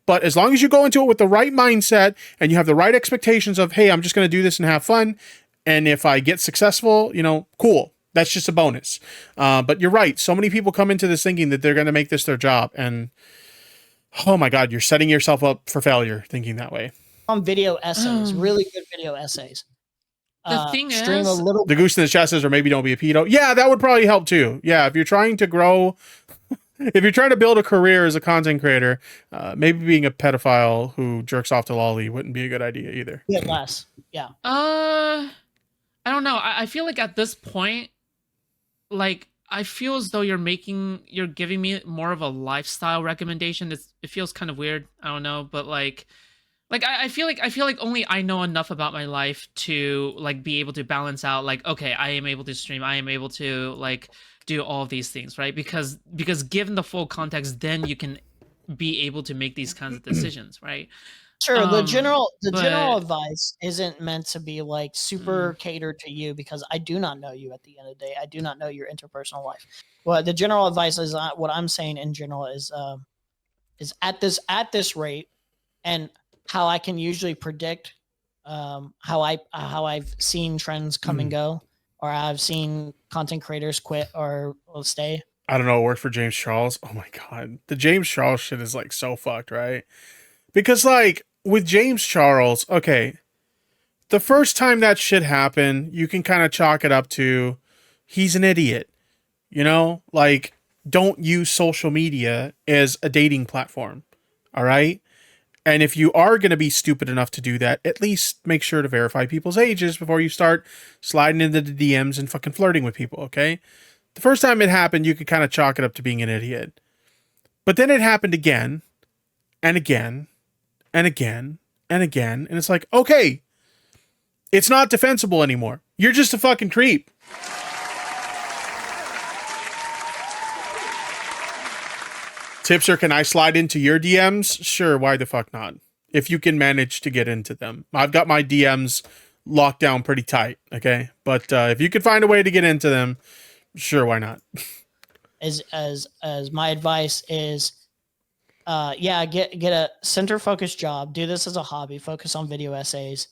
S1: But as long as you go into it with the right mindset and you have the right expectations of, hey, I'm just going to do this and have fun. And if I get successful, cool. That's just a bonus. But you're right. So many people come into this thinking that they're going to make this their job. And oh my God, you're setting yourself up for failure thinking that way.
S3: On video essays, really good video essays.
S4: The thing
S3: stream
S4: is,
S3: a little.
S1: The goose in the chat says, or maybe don't be a pedo. Yeah, that would probably help too. Yeah, if you're trying to grow, if you're trying to build a career as a content creator, maybe being a pedophile who jerks off to lolly wouldn't be a good idea either.
S3: Get less. Yeah.
S4: I don't know. I feel like at this point, like, I feel as though you're giving me more of a lifestyle recommendation. It feels kind of weird. I don't know, but like I feel like only I know enough about my life to like be able to balance out like, okay, I am able to stream, I am able to like do all of these things, right? Because given the full context, then you can be able to make these kinds of decisions, right?
S3: Sure, the general
S4: But
S3: advice isn't meant to be like super catered to you because I do not know you at the end of the day. I do not know your interpersonal life. Well, the general advice is what I'm saying in general is at this rate and how I can usually predict how I've seen trends come and go, or I've seen content creators quit or stay.
S1: I don't know, work for James Charles. Oh my god. The James Charles shit is like so fucked, right? Because like with James Charles, okay, the first time that shit happened, you can kind of chalk it up to he's an idiot. You know? Like, don't use social media as a dating platform. All right? And if you are going to be stupid enough to do that, at least make sure to verify people's ages before you start sliding into the DMs and fucking flirting with people, okay? The first time it happened, you could kind of chalk it up to being an idiot. But then it happened again and again and again and again. And it's like, okay, it's not defensible anymore. You're just a fucking creep. Tipster, can I slide into your DMs? Sure, why the fuck not? If you can manage to get into them. I've got my DMs locked down pretty tight, okay? But if you could find a way to get into them, sure, why not?
S3: As my advice is yeah, get a center focused job, do this as a hobby, focus on video essays,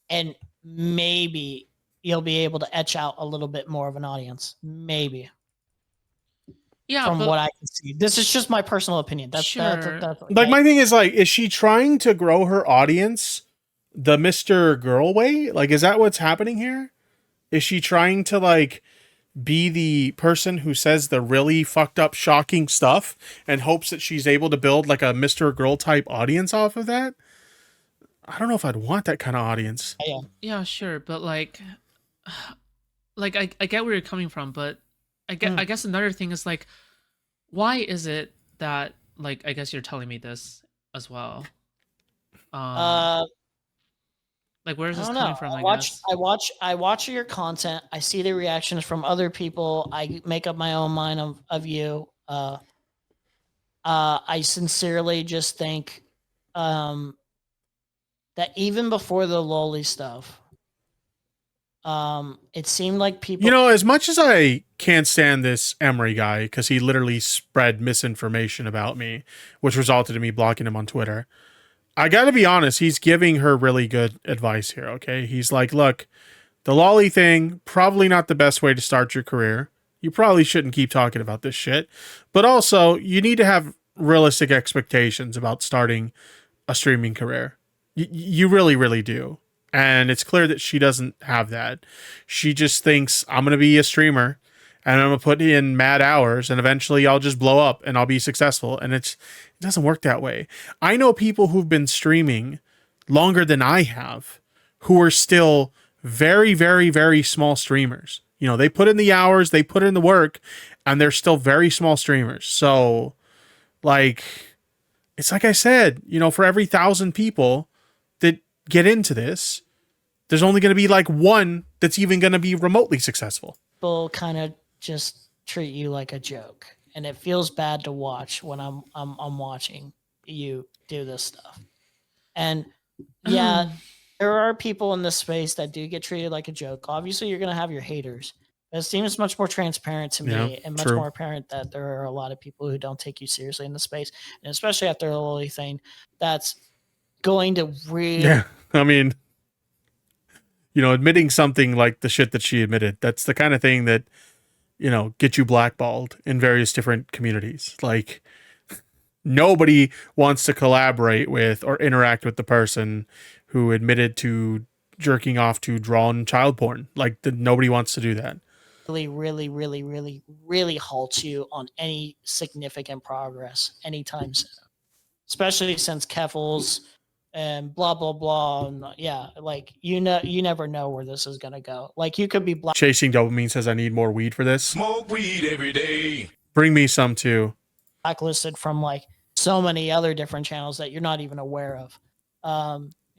S3: and maybe you'll be able to etch out a little bit more of an audience. Maybe.
S4: yeah,
S3: From
S4: but
S3: what I can see. This is just my personal opinion. That's
S4: Sure.
S1: Like, my thing is, like, is she trying to grow her audience the Mr. Girl way? Like, is that what's happening here? Is she trying to, like, be the person who says the really fucked up, shocking stuff and hopes that she's able to build, like, a Mr. Girl type audience off of that? I don't know if I'd want that kind of audience.
S4: Yeah, sure, but like I get where you're coming from, but I guess another thing is like, why is it that like I guess you're telling me this as well? Like where is
S3: I
S4: this
S3: don't
S4: coming
S3: know.
S4: from?
S3: I watch your content. I see the reactions from other people. I make up my own mind of you. I sincerely just think that even before the lolly stuff, it seemed like people.
S1: You know, as much as I can't stand this Emery guy because he literally spread misinformation about me, which resulted in me blocking him on Twitter, I gotta be honest, he's giving her really good advice here, okay? He's like, look, the lolly thing, probably not the best way to start your career. You probably shouldn't keep talking about this shit. But also, you need to have realistic expectations about starting a streaming career. You really, really do. And it's clear that she doesn't have that. She just thinks, I'm going to be a streamer and I'm going to put in mad hours and eventually I'll just blow up and I'll be successful. And it doesn't work that way. I know people who've been streaming longer than I have who are still very, very, very small streamers. You know, they put in the hours, they put in the work, and they're still very small streamers. So, like, it's like I said, you know, for every 1,000 people that get into this, there's only going to be like one that's even going to be remotely successful.
S3: People kind of just treat you like a joke, and it feels bad to watch when I'm watching you do this stuff. And yeah, there are people in this space that do get treated like a joke. Obviously, you're going to have your haters. It seems much more transparent to me and much more apparent that there are a lot of people who don't take you seriously in the space, and especially after the lolly thing, that's going to really.
S1: Yeah, I mean, you know, admitting something like the shit that she admitted, that's the kind of thing that, you know, get you blackballed in various different communities. Like, nobody wants to collaborate with or interact with the person who admitted to jerking off to drawn child porn. Like, nobody wants to do that.
S3: Really halts you on any significant progress anytime soon. Especially since Keffels and blah blah blah. And yeah, like you never know where this is gonna go. Like you could be
S1: Chasing Dopamine says I need more weed for this.
S8: Smoke weed every day.
S1: Bring me some too.
S3: blacklisted from like so many other different channels that you're not even aware of.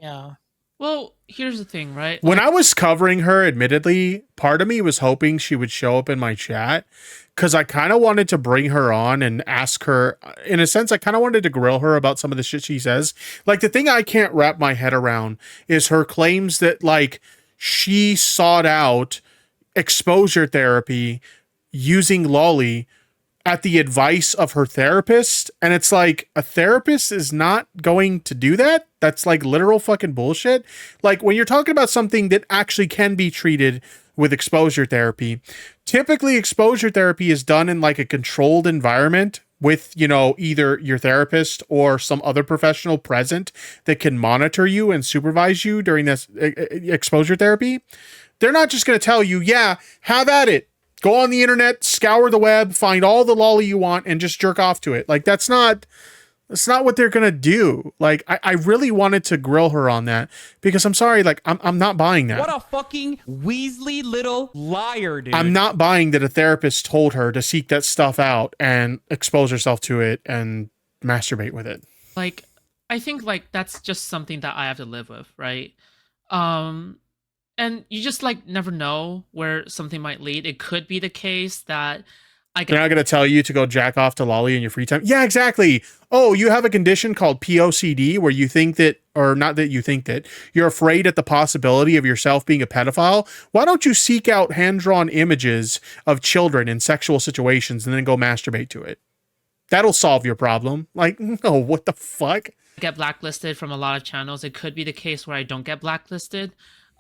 S3: Yeah.
S4: Well, here's the thing, right?
S1: When I was covering her, admittedly, part of me was hoping she would show up in my chat because I kind of wanted to bring her on and ask her, in a sense, I kind of wanted to grill her about some of the shit she says. Like, the thing I can't wrap my head around is her claims that, like, she sought out exposure therapy using Lolly at the advice of her therapist. And it's like, a therapist is not going to do that. That's like literal fucking bullshit. Like, when you're talking about something that actually can be treated with exposure therapy, typically exposure therapy is done in like a controlled environment with, you know, either your therapist or some other professional present that can monitor you and supervise you during this exposure therapy. They're not just going to tell you, yeah, have at it. Go on the internet, scour the web, find all the lolly you want, and just jerk off to it. Like, that's not what they're gonna do. Like, I really wanted to grill her on that because I'm sorry, like, I'm not buying that.
S7: What a fucking Weasley little liar, dude.
S1: I'm not buying that a therapist told her to seek that stuff out and expose herself to it and masturbate with it.
S4: Like, I think like that's just something that I have to live with, right? And you just like never know where something might lead. It could be the case that
S1: They're not going to tell you to go jack off to lolly in your free time. Yeah, exactly. Oh, you have a condition called POCD where you think that, or not that you think that, you're afraid at the possibility of yourself being a pedophile. Why don't you seek out hand-drawn images of children in sexual situations and then go masturbate to it? That'll solve your problem. Like, no, what the fuck?
S4: get blacklisted from a lot of channels. It could be the case where I don't get blacklisted.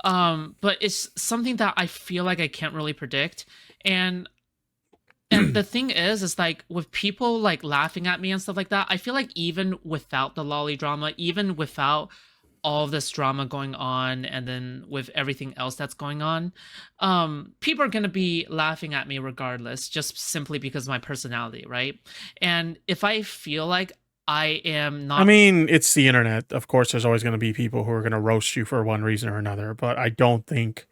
S4: But it's something that I feel like I can't really predict. And the thing is like with people like laughing at me and stuff like that, I feel like even without the lolly drama, even without all of this drama going on, and then with everything else that's going on, people are going to be laughing at me regardless, just simply because of my personality, right? And if I feel like I am not...
S1: I mean, it's the internet. Of course, there's always going to be people who are going to roast you for one reason or another, but I don't think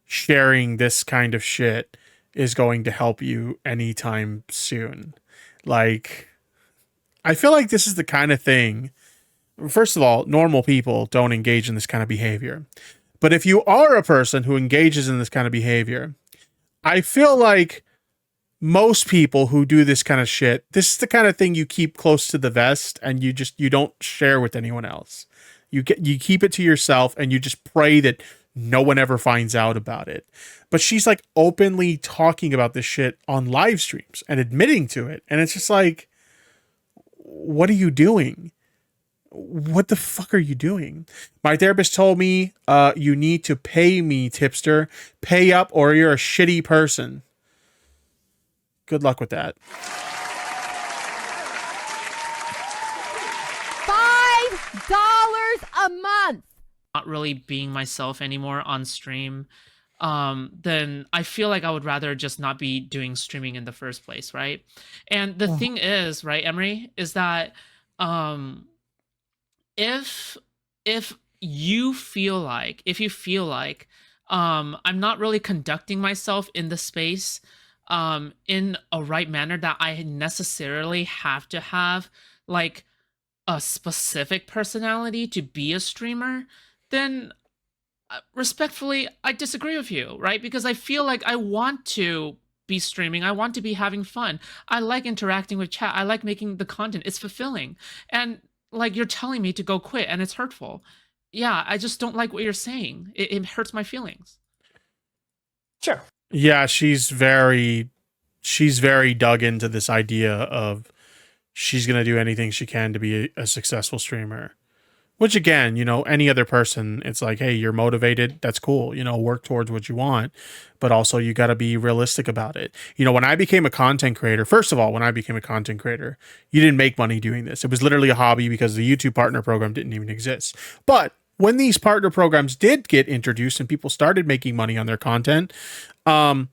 S1: sharing this kind of shit is going to help you anytime soon. Like, I feel like this is the kind of thing... First of all, normal people don't engage in this kind of behavior. But if you are a person who engages in this kind of behavior, I feel like most people who do this kind of shit, this is the kind of thing you keep close to the vest and you don't share with anyone else. You keep it to yourself and you just pray that no one ever finds out about it. But she's like openly talking about this shit on live streams and admitting to it. And it's just like, what are you doing? What the fuck are you doing? My therapist told me, you need to pay me, tipster. Pay up or you're a shitty person. Good luck with that.
S9: $5 a month.
S4: Not really being myself anymore on stream, then I feel like I would rather just not be doing streaming in the first place, right? And the thing is, right, Emery, is that if you feel like I'm not really conducting myself in the space in a right manner, that I necessarily have to have like a specific personality to be a streamer, then respectfully I disagree with you, right? Because I feel like I want to be streaming, I want to be having fun, I like interacting with chat, I like making the content, it's fulfilling. And like, you're telling me to go quit and it's hurtful. Yeah, I just don't like what you're saying. It hurts my feelings.
S3: Sure.
S1: Yeah, she's very dug into this idea of she's going to do anything she can to be a successful streamer. Which again, you know, any other person, it's like, hey, you're motivated. That's cool. You know, work towards what you want, but also you got to be realistic about it. You know, when I became a content creator, first of all, when I became a content creator, you didn't make money doing this. It was literally a hobby because the YouTube partner program didn't even exist. But when these partner programs did get introduced and people started making money on their content, I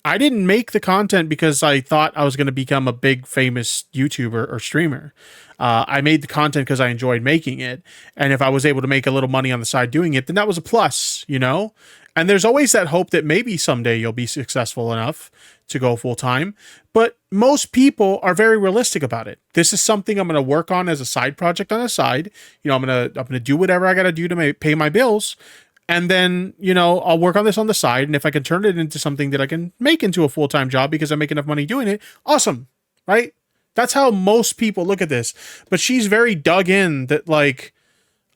S1: I didn't make the content because I thought I was going to become a big famous YouTuber or streamer. I made the content because I enjoyed making it. And if I was able to make a little money on the side doing it, then that was a plus, you know? And there's always that hope that maybe someday you'll be successful enough to go full time. But most people are very realistic about it. This is something I'm going to work on as a side project on the side. You know, I'm going to do whatever I got to do to pay my bills. And then, you know, I'll work on this on the side. And if I can turn it into something that I can make into a full-time job because I make enough money doing it, awesome. Right? That's how most people look at this. But she's very dug in that, like,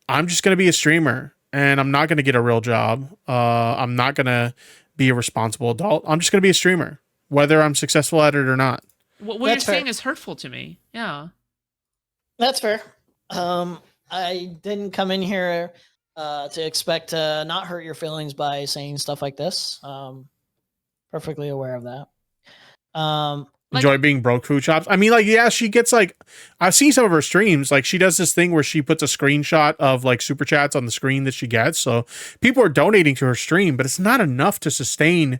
S1: I'm just going to be a streamer and I'm not going to get a real job. I'm not going to be a responsible adult. I'm just going to be a streamer, whether I'm successful at it or not.
S4: What you're saying is hurtful to me. Yeah.
S3: That's fair. I didn't come in here to expect to not hurt your feelings by saying stuff like this. Perfectly aware of that.
S1: Enjoy being broke Foodshops. I mean, like, yeah, she gets like, I've seen some of her streams. Like, she does this thing where she puts a screenshot of like super chats on the screen that she gets. So people are donating to her stream, but it's not enough to sustain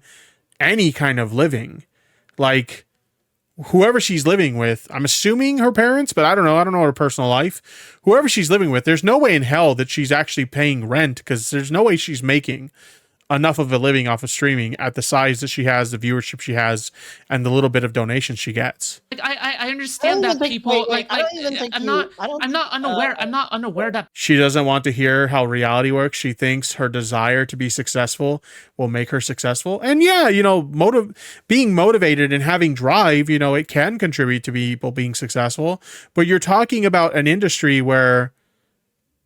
S1: any kind of living. Like, whoever she's living with, I'm assuming her parents, but I don't know her personal life. Whoever she's living with, there's no way in hell that she's actually paying rent, because there's no way she's making enough of a living off of streaming at the size that she has, the viewership she has, and the little bit of donations she gets.
S4: Like, I understand that people I'm not unaware that
S1: she doesn't want to hear how reality works. She thinks her desire to be successful will make her successful. And yeah, you know, being motivated and having drive, you know, it can contribute to people being successful. But you're talking about an industry where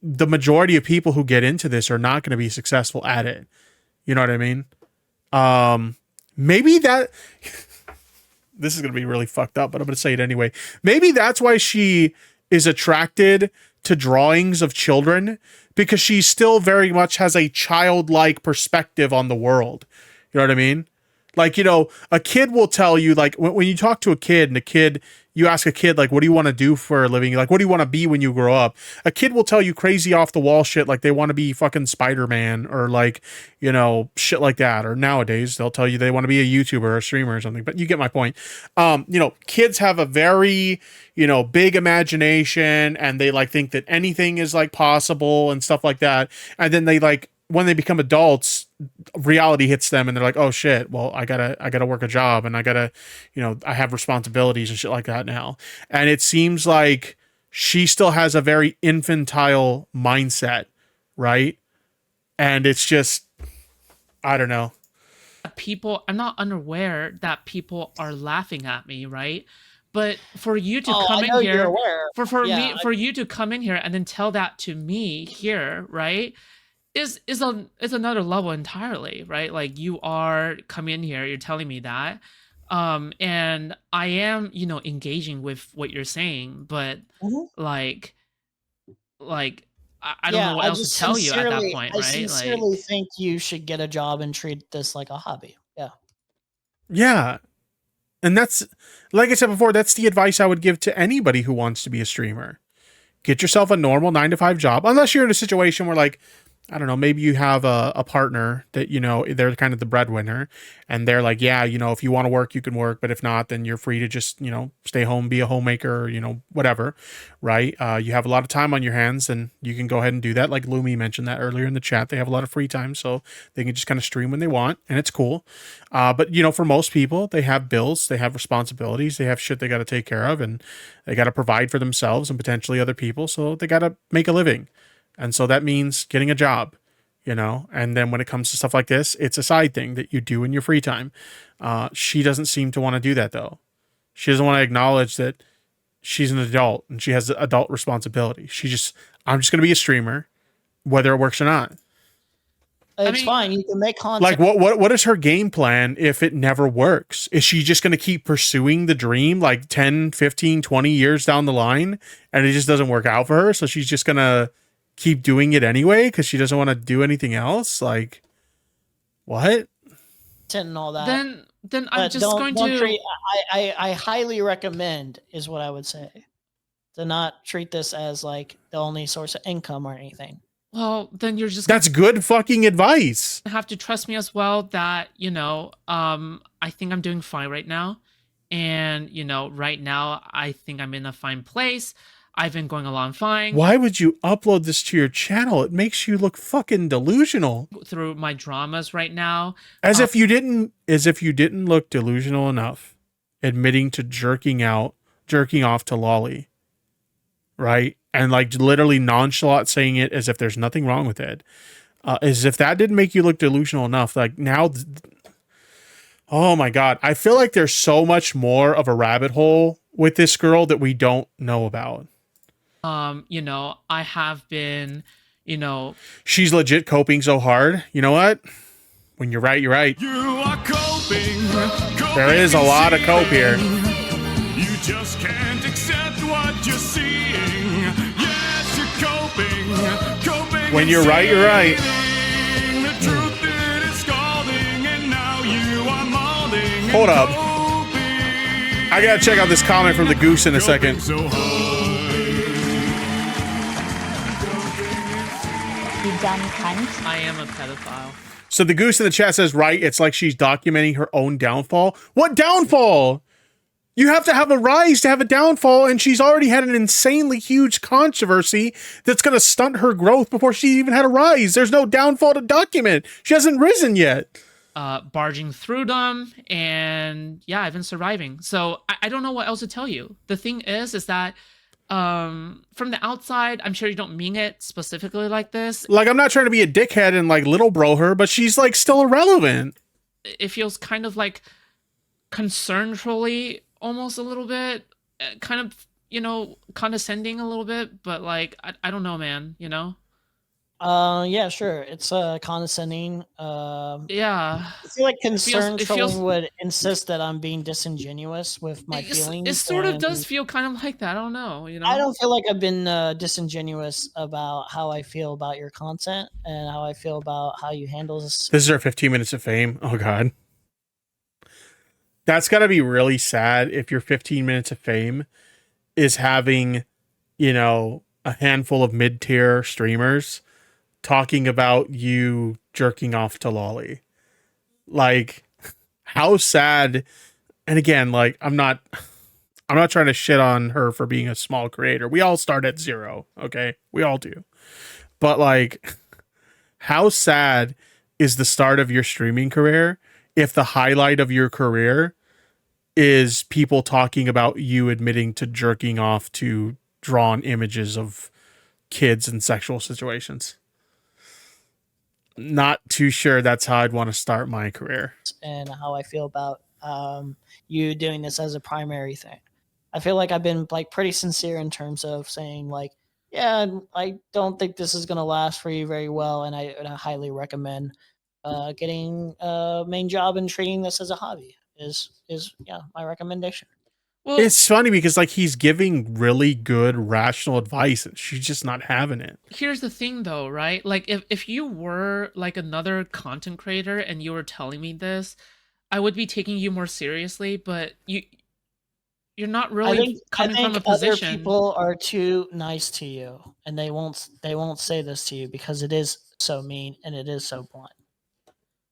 S1: the majority of people who get into this are not going to be successful at it. You know what I mean? Maybe that this is going to be really fucked up, but I'm going to say it anyway. Maybe that's why she is attracted to drawings of children, because she still very much has a childlike perspective on the world. You know what I mean? Like, you know, a kid will tell you, like, when you talk to a kid and you ask a kid, like, what do you want to do for a living? Like, what do you want to be when you grow up? A kid will tell you crazy off the wall shit. Like, they want to be fucking Spider-Man, or like, you know, shit like that. Or nowadays they'll tell you they want to be a YouTuber or a streamer or something, but you get my point. You know, kids have a very, you know, big imagination, and they like think that anything is like possible and stuff like that. And then they like, when they become adults, reality hits them and they're like, oh shit, well, I gotta work a job, and I gotta, you know, I have responsibilities and shit like that now. And it seems like she still has a very infantile mindset, right? And it's just, I don't know.
S4: I'm not unaware that people are laughing at me, right? But for you to come in here, for you to come in here and then tell that to me here, right? Is another level entirely, right? Like, you are coming in here, you're telling me that, and I am, you know, engaging with what you're saying, but like I don't know what else to tell you at that point, right?
S3: I sincerely think you should get a job and treat this like a hobby.
S1: Yeah. And that's, like I said before, that's the advice I would give to anybody who wants to be a streamer. Get yourself a normal 9-to-5 job, unless you're in a situation where, like, I don't know, maybe you have a partner that, you know, they're kind of the breadwinner, and they're like, yeah, you know, if you want to work, you can work, but if not, then you're free to just, you know, stay home, be a homemaker, or, you know, whatever, right? You have a lot of time on your hands, and you can go ahead and do that. Like Lumi mentioned that earlier in the chat, they have a lot of free time, so they can just kind of stream when they want, and it's cool. But, you know, for most people, they have bills, they have responsibilities, they have shit they got to take care of, and they got to provide for themselves and potentially other people, so they got to make a living. And so that means getting a job, you know, and then when it comes to stuff like this, it's a side thing that you do in your free time. She doesn't seem to want to do that, though. She doesn't want to acknowledge that she's an adult and she has adult responsibility. I'm just going to be a streamer, whether it works or not.
S3: It's fine. You can make content.
S1: Like, what is her game plan if it never works? Is she just going to keep pursuing the dream like 10, 15, 20 years down the line, and it just doesn't work out for her? So she's just going to keep doing it anyway because she doesn't want to do anything else? Like, what?
S3: And all that.
S4: Then I'm just going to.
S3: I highly recommend, is what I would say, to not treat this as like the only source of income or anything.
S4: Well, then you're just
S1: That's good fucking advice.
S4: gonna have to trust me as well that, I think I'm doing fine right now. And, right now I think I'm in a fine place. I've been going along fine
S1: Why would you upload this to your channel? It makes you look fucking delusional.
S4: through my dramas right now.
S1: As if you didn't look delusional enough admitting to jerking off to Lolly. Right? And like literally nonchalant saying it as if there's nothing wrong with it. As if that didn't make you look delusional enough. Like now, oh my God. I feel like there's so much more of a rabbit hole with this girl that we don't know about.
S4: I have been,
S1: She's legit coping so hard. You know what? When you're right, you're right.
S8: You are coping.
S1: There is a lot of cope here.
S8: You just can't accept what you're seeing. Yes, you're coping.
S1: When you're right, you're right.
S8: The truth it is scalding, and now you are molding.
S1: Hold up. I gotta check out this comment from the goose in a second.
S8: So
S9: You dumb cunt.
S4: I am a pedophile.
S1: So the goose in the chat says, right, it's like she's documenting her own downfall. What downfall? You have to have a rise to have a downfall, and she's already had an insanely huge controversy that's going to stunt her growth before she even had a rise. There's no downfall to document. She hasn't risen yet.
S4: Barging through them, and yeah, I've been surviving. So I don't know what else to tell you. The thing is that from the outside, I'm sure you don't mean it specifically like this.
S1: Like, I'm not trying to be a dickhead and like little bro her, but she's like still irrelevant.
S4: It feels kind of like concernfully, almost a little bit, kind of, condescending a little bit, but like, I don't know, man,
S3: Yeah, sure. It's condescending.
S4: Yeah.
S3: I feel like concern
S4: it feels-
S3: would insist that I'm being disingenuous with my feelings.
S4: It sort of
S3: and
S4: does feel kind of like that. I don't know,
S3: I don't feel like I've been disingenuous about how I feel about your content and how I feel about how you handle this.
S1: This is our 15 minutes of fame. Oh, God. That's got to be really sad if your 15 minutes of fame is having, a handful of mid-tier streamers talking about you jerking off to Lolly. Like, how sad. And again, like, I'm not trying to shit on her for being a small creator. We all start at zero, okay? We all do. But like, how sad is the start of your streaming career if the highlight of your career is people talking about you admitting to jerking off to drawn images of kids in sexual situations? Not too sure that's how I'd want to start my career.
S3: And how I feel about you doing this as a primary thing. I feel like I've been like pretty sincere in terms of saying like, yeah, I don't think this is going to last for you very well, and I highly recommend getting a main job and treating this as a hobby. Is my recommendation.
S4: Well,
S1: It's funny because like he's giving really good rational advice and she's just not having it.
S4: here's the thing though, right? Like if you were like another content creator and you were telling me this, I would be taking you more seriously, but you're not really coming from a position.
S3: Other people are too nice to you, and they won't say this to you because it is so mean and it is so blunt.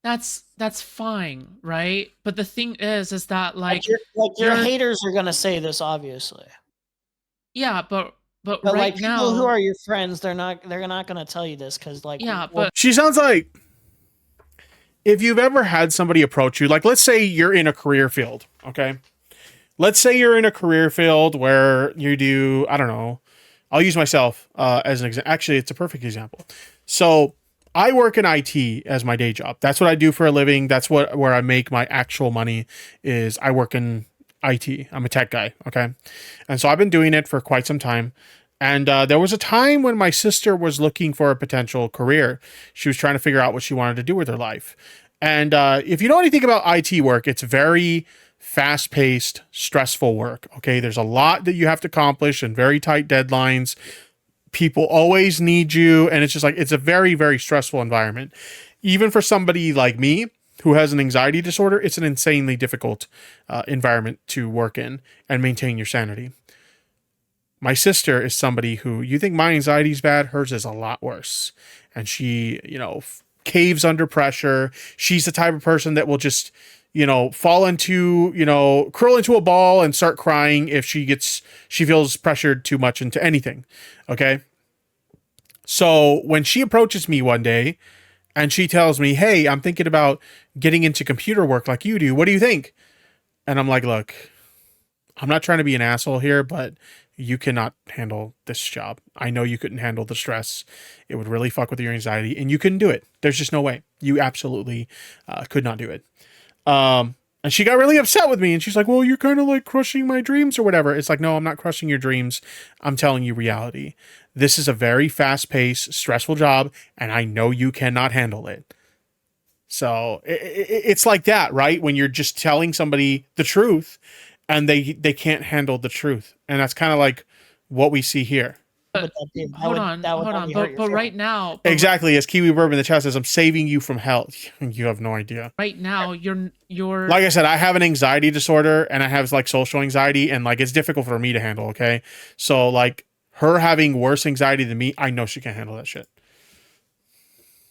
S4: That's fine, right? But the thing is that like
S3: Your haters are gonna say this, obviously.
S4: yeah, but
S3: But
S4: right
S3: like
S4: now,
S3: people who are your friends, they're not gonna tell you this because like
S4: yeah,
S3: well,
S4: but
S1: She sounds like if you've ever had somebody approach you, like let's say you're in a career field, okay? Let's say you're in a career field where you do, I don't know, I'll use myself as an example. Actually, it's a perfect example. So I work in IT as my day job. That's what I do for a living. That's where I make my actual money is I work in IT. I'm a tech guy, okay? And so I've been doing it for quite some time. And there was a time when my sister was looking for a potential career. She was trying to figure out what she wanted to do with her life. And if you know anything about IT work, it's very fast-paced, stressful work, okay? There's a lot that you have to accomplish and very tight deadlines. People always need you, and it's just like, it's a very, very stressful environment. Even for somebody like me, who has an anxiety disorder, it's an insanely difficult environment to work in and maintain your sanity. My sister is somebody who, you think my anxiety is bad, hers is a lot worse. And she, caves under pressure. She's the type of person that will just, fall into, curl into a ball and start crying if she feels pressured too much into anything. Okay. So when she approaches me one day and she tells me, hey, I'm thinking about getting into computer work like you do. What do you think? And I'm like, look, I'm not trying to be an asshole here, but you cannot handle this job. I know you couldn't handle the stress. It would really fuck with your anxiety and you couldn't do it. There's just no way. You absolutely could not do it. And she got really upset with me and she's like, well, you're kind of like crushing my dreams or whatever. It's like, no, I'm not crushing your dreams. I'm telling you reality. This is a very fast-paced, stressful job and I know you cannot handle it. So it's like that, right? When you're just telling somebody the truth and they can't handle the truth. And that's kind of like what we see here.
S4: Hold on. But right now,
S1: exactly, as Kiwi Burb in the chat says, I'm saving you from hell. You have no idea.
S4: Right now, you're
S1: like I said, I have an anxiety disorder and I have like social anxiety and like it's difficult for me to handle. Okay, so like her having worse anxiety than me, I know she can't handle that shit.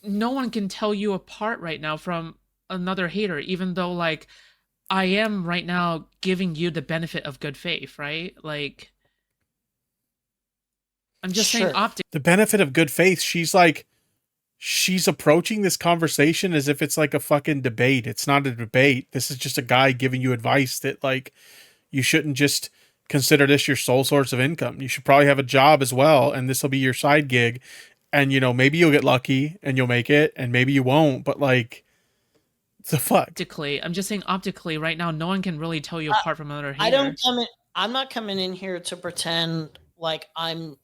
S4: No one can tell you apart right now from another hater, even though like I am right now giving you the benefit of good faith, right? Like. I'm just saying optic.
S1: The benefit of good faith. She's approaching this conversation as if it's like a fucking debate. It's not a debate. This is just a guy giving you advice that like, you shouldn't just consider this your sole source of income. You should probably have a job as well. And this will be your side gig. And maybe you'll get lucky and you'll make it and maybe you won't, but like, the fuck?
S4: Optically, I'm just saying optically right now, no one can really tell you apart from another hater.
S3: I'm not coming in here to pretend like I'm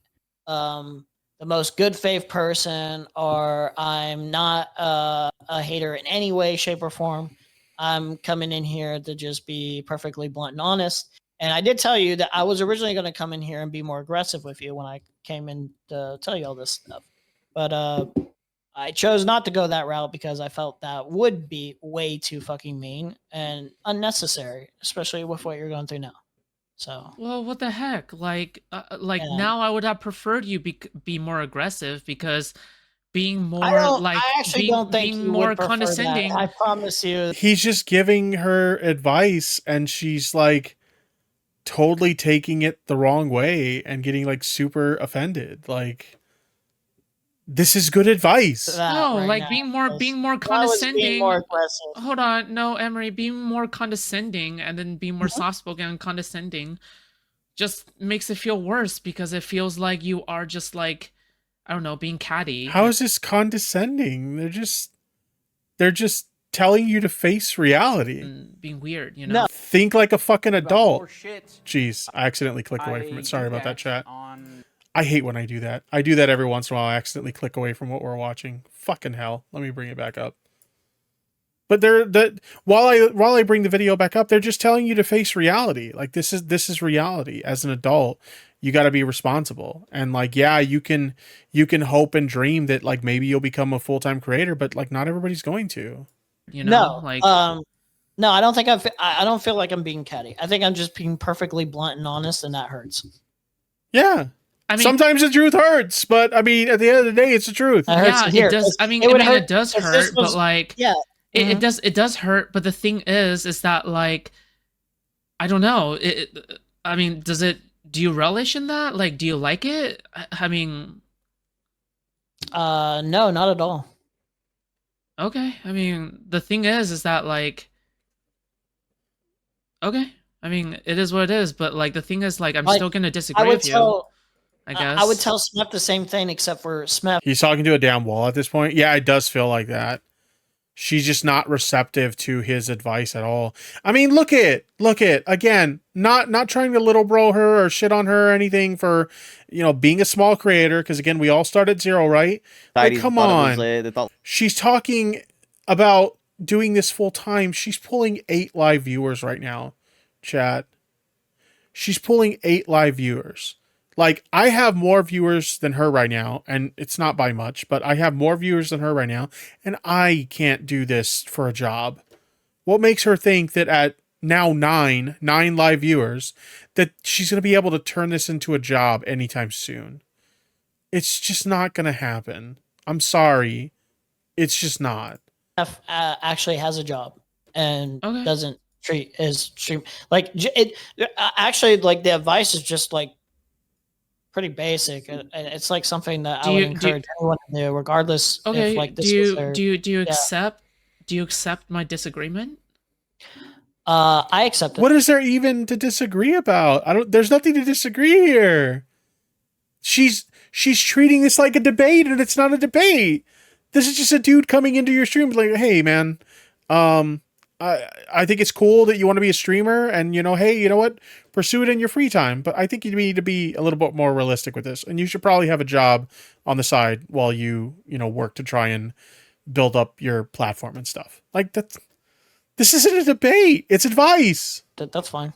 S3: the most good faith person or I'm not a hater in any way, shape, or form. I'm coming in here to just be perfectly blunt and honest. And I did tell you that I was originally going to come in here and be more aggressive with you when I came in to tell you all this stuff. But I chose not to go that route because I felt that would be way too fucking mean and unnecessary, especially with what you're going through now. So
S4: well, what the heck? Like now I would have preferred you be more aggressive because being more being more condescending.
S3: That. I promise you.
S1: He's just giving her advice and she's like totally taking it the wrong way and getting like super offended. Like this is good advice.
S4: No, right like being more condescending. Hold on, no, Emery, being more condescending and then being more soft-spoken and condescending just makes it feel worse because it feels like you are just like, I don't know, being catty.
S1: How is this condescending? They're just telling you to face reality.
S4: And being weird, No.
S1: Think like a fucking adult. Jeez, I accidentally clicked away from it. Sorry about that, chat. I hate when I do that. I do that every once in a while. I accidentally click away from what we're watching. Fucking hell. Let me bring it back up. But while I bring the video back up, they're just telling you to face reality. Like this is reality. As an adult, you got to be responsible. And like, yeah, you can hope and dream that like maybe you'll become a full-time creator, but like not everybody's going to.
S3: No, I don't think I don't feel like I'm being catty. I think I'm just being perfectly blunt and honest, and that hurts.
S1: Yeah. I mean, sometimes the truth hurts, but I mean, at the end of the day, it's the truth.
S4: It does. I mean, it does hurt, but like, it does hurt. But the thing is that like, I don't know. I mean, do you relish in that? Like, do you like it? I mean,
S3: no, not at all.
S4: Okay. I mean, the thing is that like, okay. I mean, it is what it is, but like, the thing is like, I'm still going to disagree with you. I guess.
S3: I would tell Smith the same thing, except for Smith.
S1: He's talking to a damn wall at this point. Yeah, it does feel like that. She's just not receptive to his advice at all. I mean, look at again, not trying to little bro her or shit on her or anything for, being a small creator. Cause again, we all start at zero, right? Like, come on. She's talking about doing this full time. She's pulling 8 live viewers right now, chat. She's pulling 8 live viewers. Like, I have more viewers than her right now, and it's not by much, but I have more viewers than her right now, and I can't do this for a job. What makes her think that at now nine live viewers, that she's going to be able to turn this into a job anytime soon. It's just not going to happen. I'm sorry. It's just not.
S3: Actually has a job and
S4: Okay.
S3: doesn't treat his stream like actually like the advice is just like pretty basic. It's like something that I would encourage anyone to do, regardless if like this was their,
S4: do you accept my disagreement?
S3: I accept it.
S1: What is there even to disagree about? There's nothing to disagree here. She's treating this like a debate, and it's not a debate. This is just a dude coming into your stream like, hey man, I think it's cool that you want to be a streamer, and hey, you know what? Pursue it in your free time. But I think you need to be a little bit more realistic with this, and you should probably have a job on the side while you work to try and build up your platform and stuff. Like this isn't a debate. It's advice.
S3: That's fine.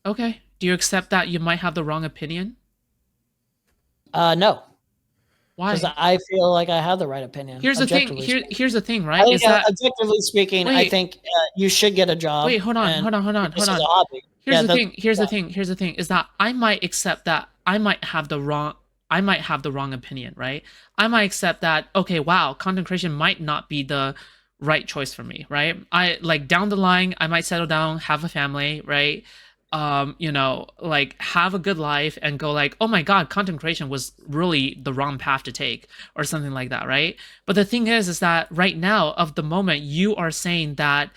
S4: Okay. Do you accept that you might have the wrong opinion?
S3: No.
S4: Why?
S3: Because I feel like I have the right opinion.
S4: Here's the thing. Here's the thing, right?
S3: I think, objectively speaking, I think you should get a job.
S4: Wait, hold on.
S3: This is a hobby.
S4: Here's the thing. Is that I might accept that I might have the wrong opinion, right? I might accept that, okay, wow, content creation might not be the right choice for me, right? I like down the line, I might settle down, have a family, right? Like have a good life and go like, oh my God, content creation was really the wrong path to take or something like that, right? But the thing is that right now, of the moment, you are saying that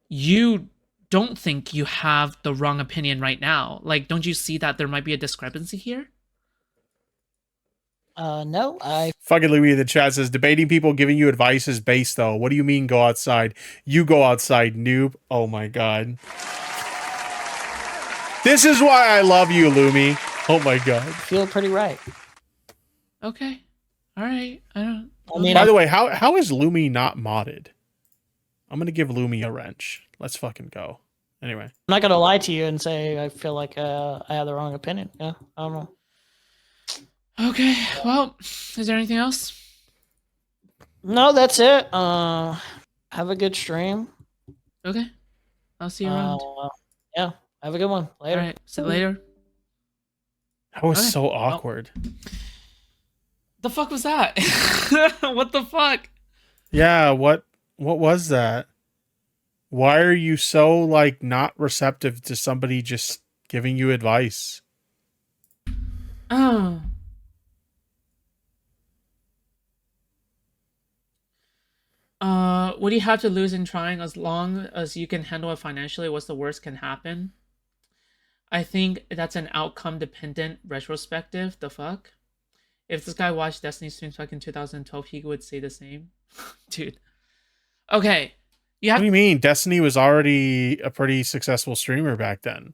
S4: you don't think you have the wrong opinion right now. Like, don't you see that there might be a discrepancy here?
S3: No,
S1: Fucking Louis in the chat says, debating people giving you advice is base though. What do you mean go outside? You go outside, noob. Oh my God. This is why I love you, Lumi. Oh my God.
S3: I feel pretty right.
S4: Okay. All right. I
S1: mean, by the way, how is Lumi not modded? I'm going to give Lumi a wrench. Let's fucking go. Anyway.
S3: I'm not going to lie to you and say I feel like I have the wrong opinion. Yeah, I don't know.
S4: Okay. Well, is there anything else?
S3: No, that's it. Have a good stream.
S4: Okay. I'll see you around.
S3: Yeah. Have a good one. Later.
S4: All right. See you later.
S1: That was so awkward.
S4: The fuck was that? What the fuck?
S1: Yeah, what was that? Why are you so like not receptive to somebody just giving you advice?
S4: Oh. What do you have to lose in trying? As long as you can handle it financially, what's the worst can happen? I think that's an outcome dependent retrospective. The fuck? If this guy watched Destiny streams back in 2012, he would say the same. Dude. Okay.
S1: What do you mean? Destiny was already a pretty successful streamer back then.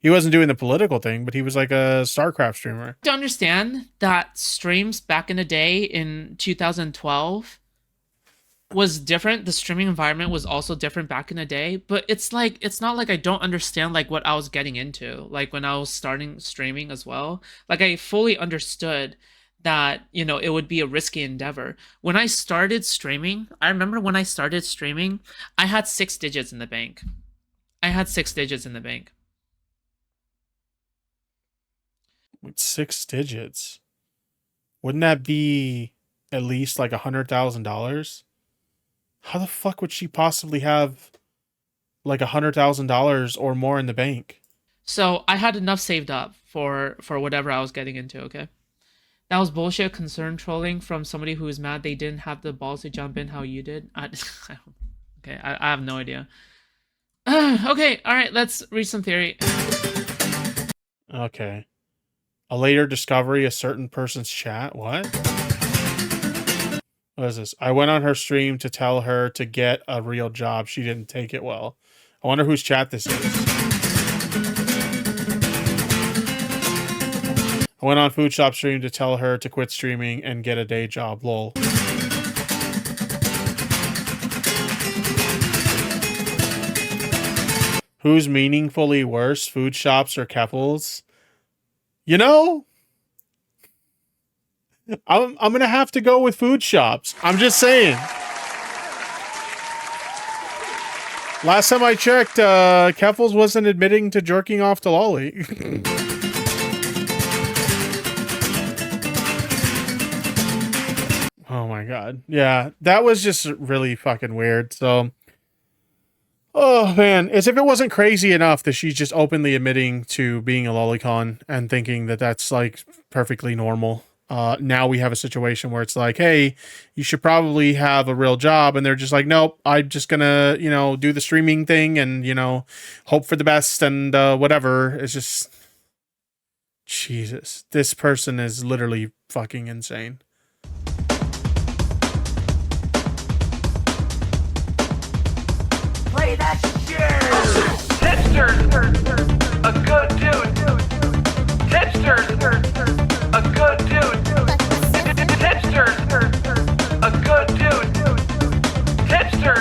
S1: He wasn't doing the political thing, but he was like a StarCraft streamer.
S4: To understand that streams back in the day in 2012 was different. The streaming environment was also different back in the day, but it's not like I don't understand like what I was getting into, like when I was starting streaming as well. Like I fully understood that, it would be a risky endeavor. When I started streaming, I remember when I started streaming, I had 6 digits in the bank.
S1: With 6 digits? Wouldn't that be at least like $100,000? How the fuck would she possibly have like $100,000 or more in the bank?
S4: So I had enough saved up for whatever I was getting into, okay? That was bullshit concern trolling from somebody who was mad they didn't have the balls to jump in how you did. I have no idea. Okay, alright, let's read some theory.
S1: Okay. A later discovery, a certain person's chat? What? What is this? I went on her stream to tell her to get a real job. She didn't take it well. I wonder whose chat this is. I went on Foodshops stream to tell her to quit streaming and get a day job. Lol. Who's meaningfully worse, Foodshops or Keffels? I'm gonna have to go with Foodshops. I'm just saying. Last time I checked, Keffels wasn't admitting to jerking off to Lolly. Oh my god. Yeah, that was just really fucking weird. So, oh man, as if it wasn't crazy enough that she's just openly admitting to being a lolicon and thinking that that's like perfectly normal. Now we have a situation where it's like, hey, you should probably have a real job. And they're just like, nope, I'm just gonna, you know, do the streaming thing and, you know, hope for the best and whatever. It's just, Jesus, this person is literally fucking insane.
S2: Play that shit! Tipster! A good dude! Tipster! A good dude! Tipster! A good dude! Tipster!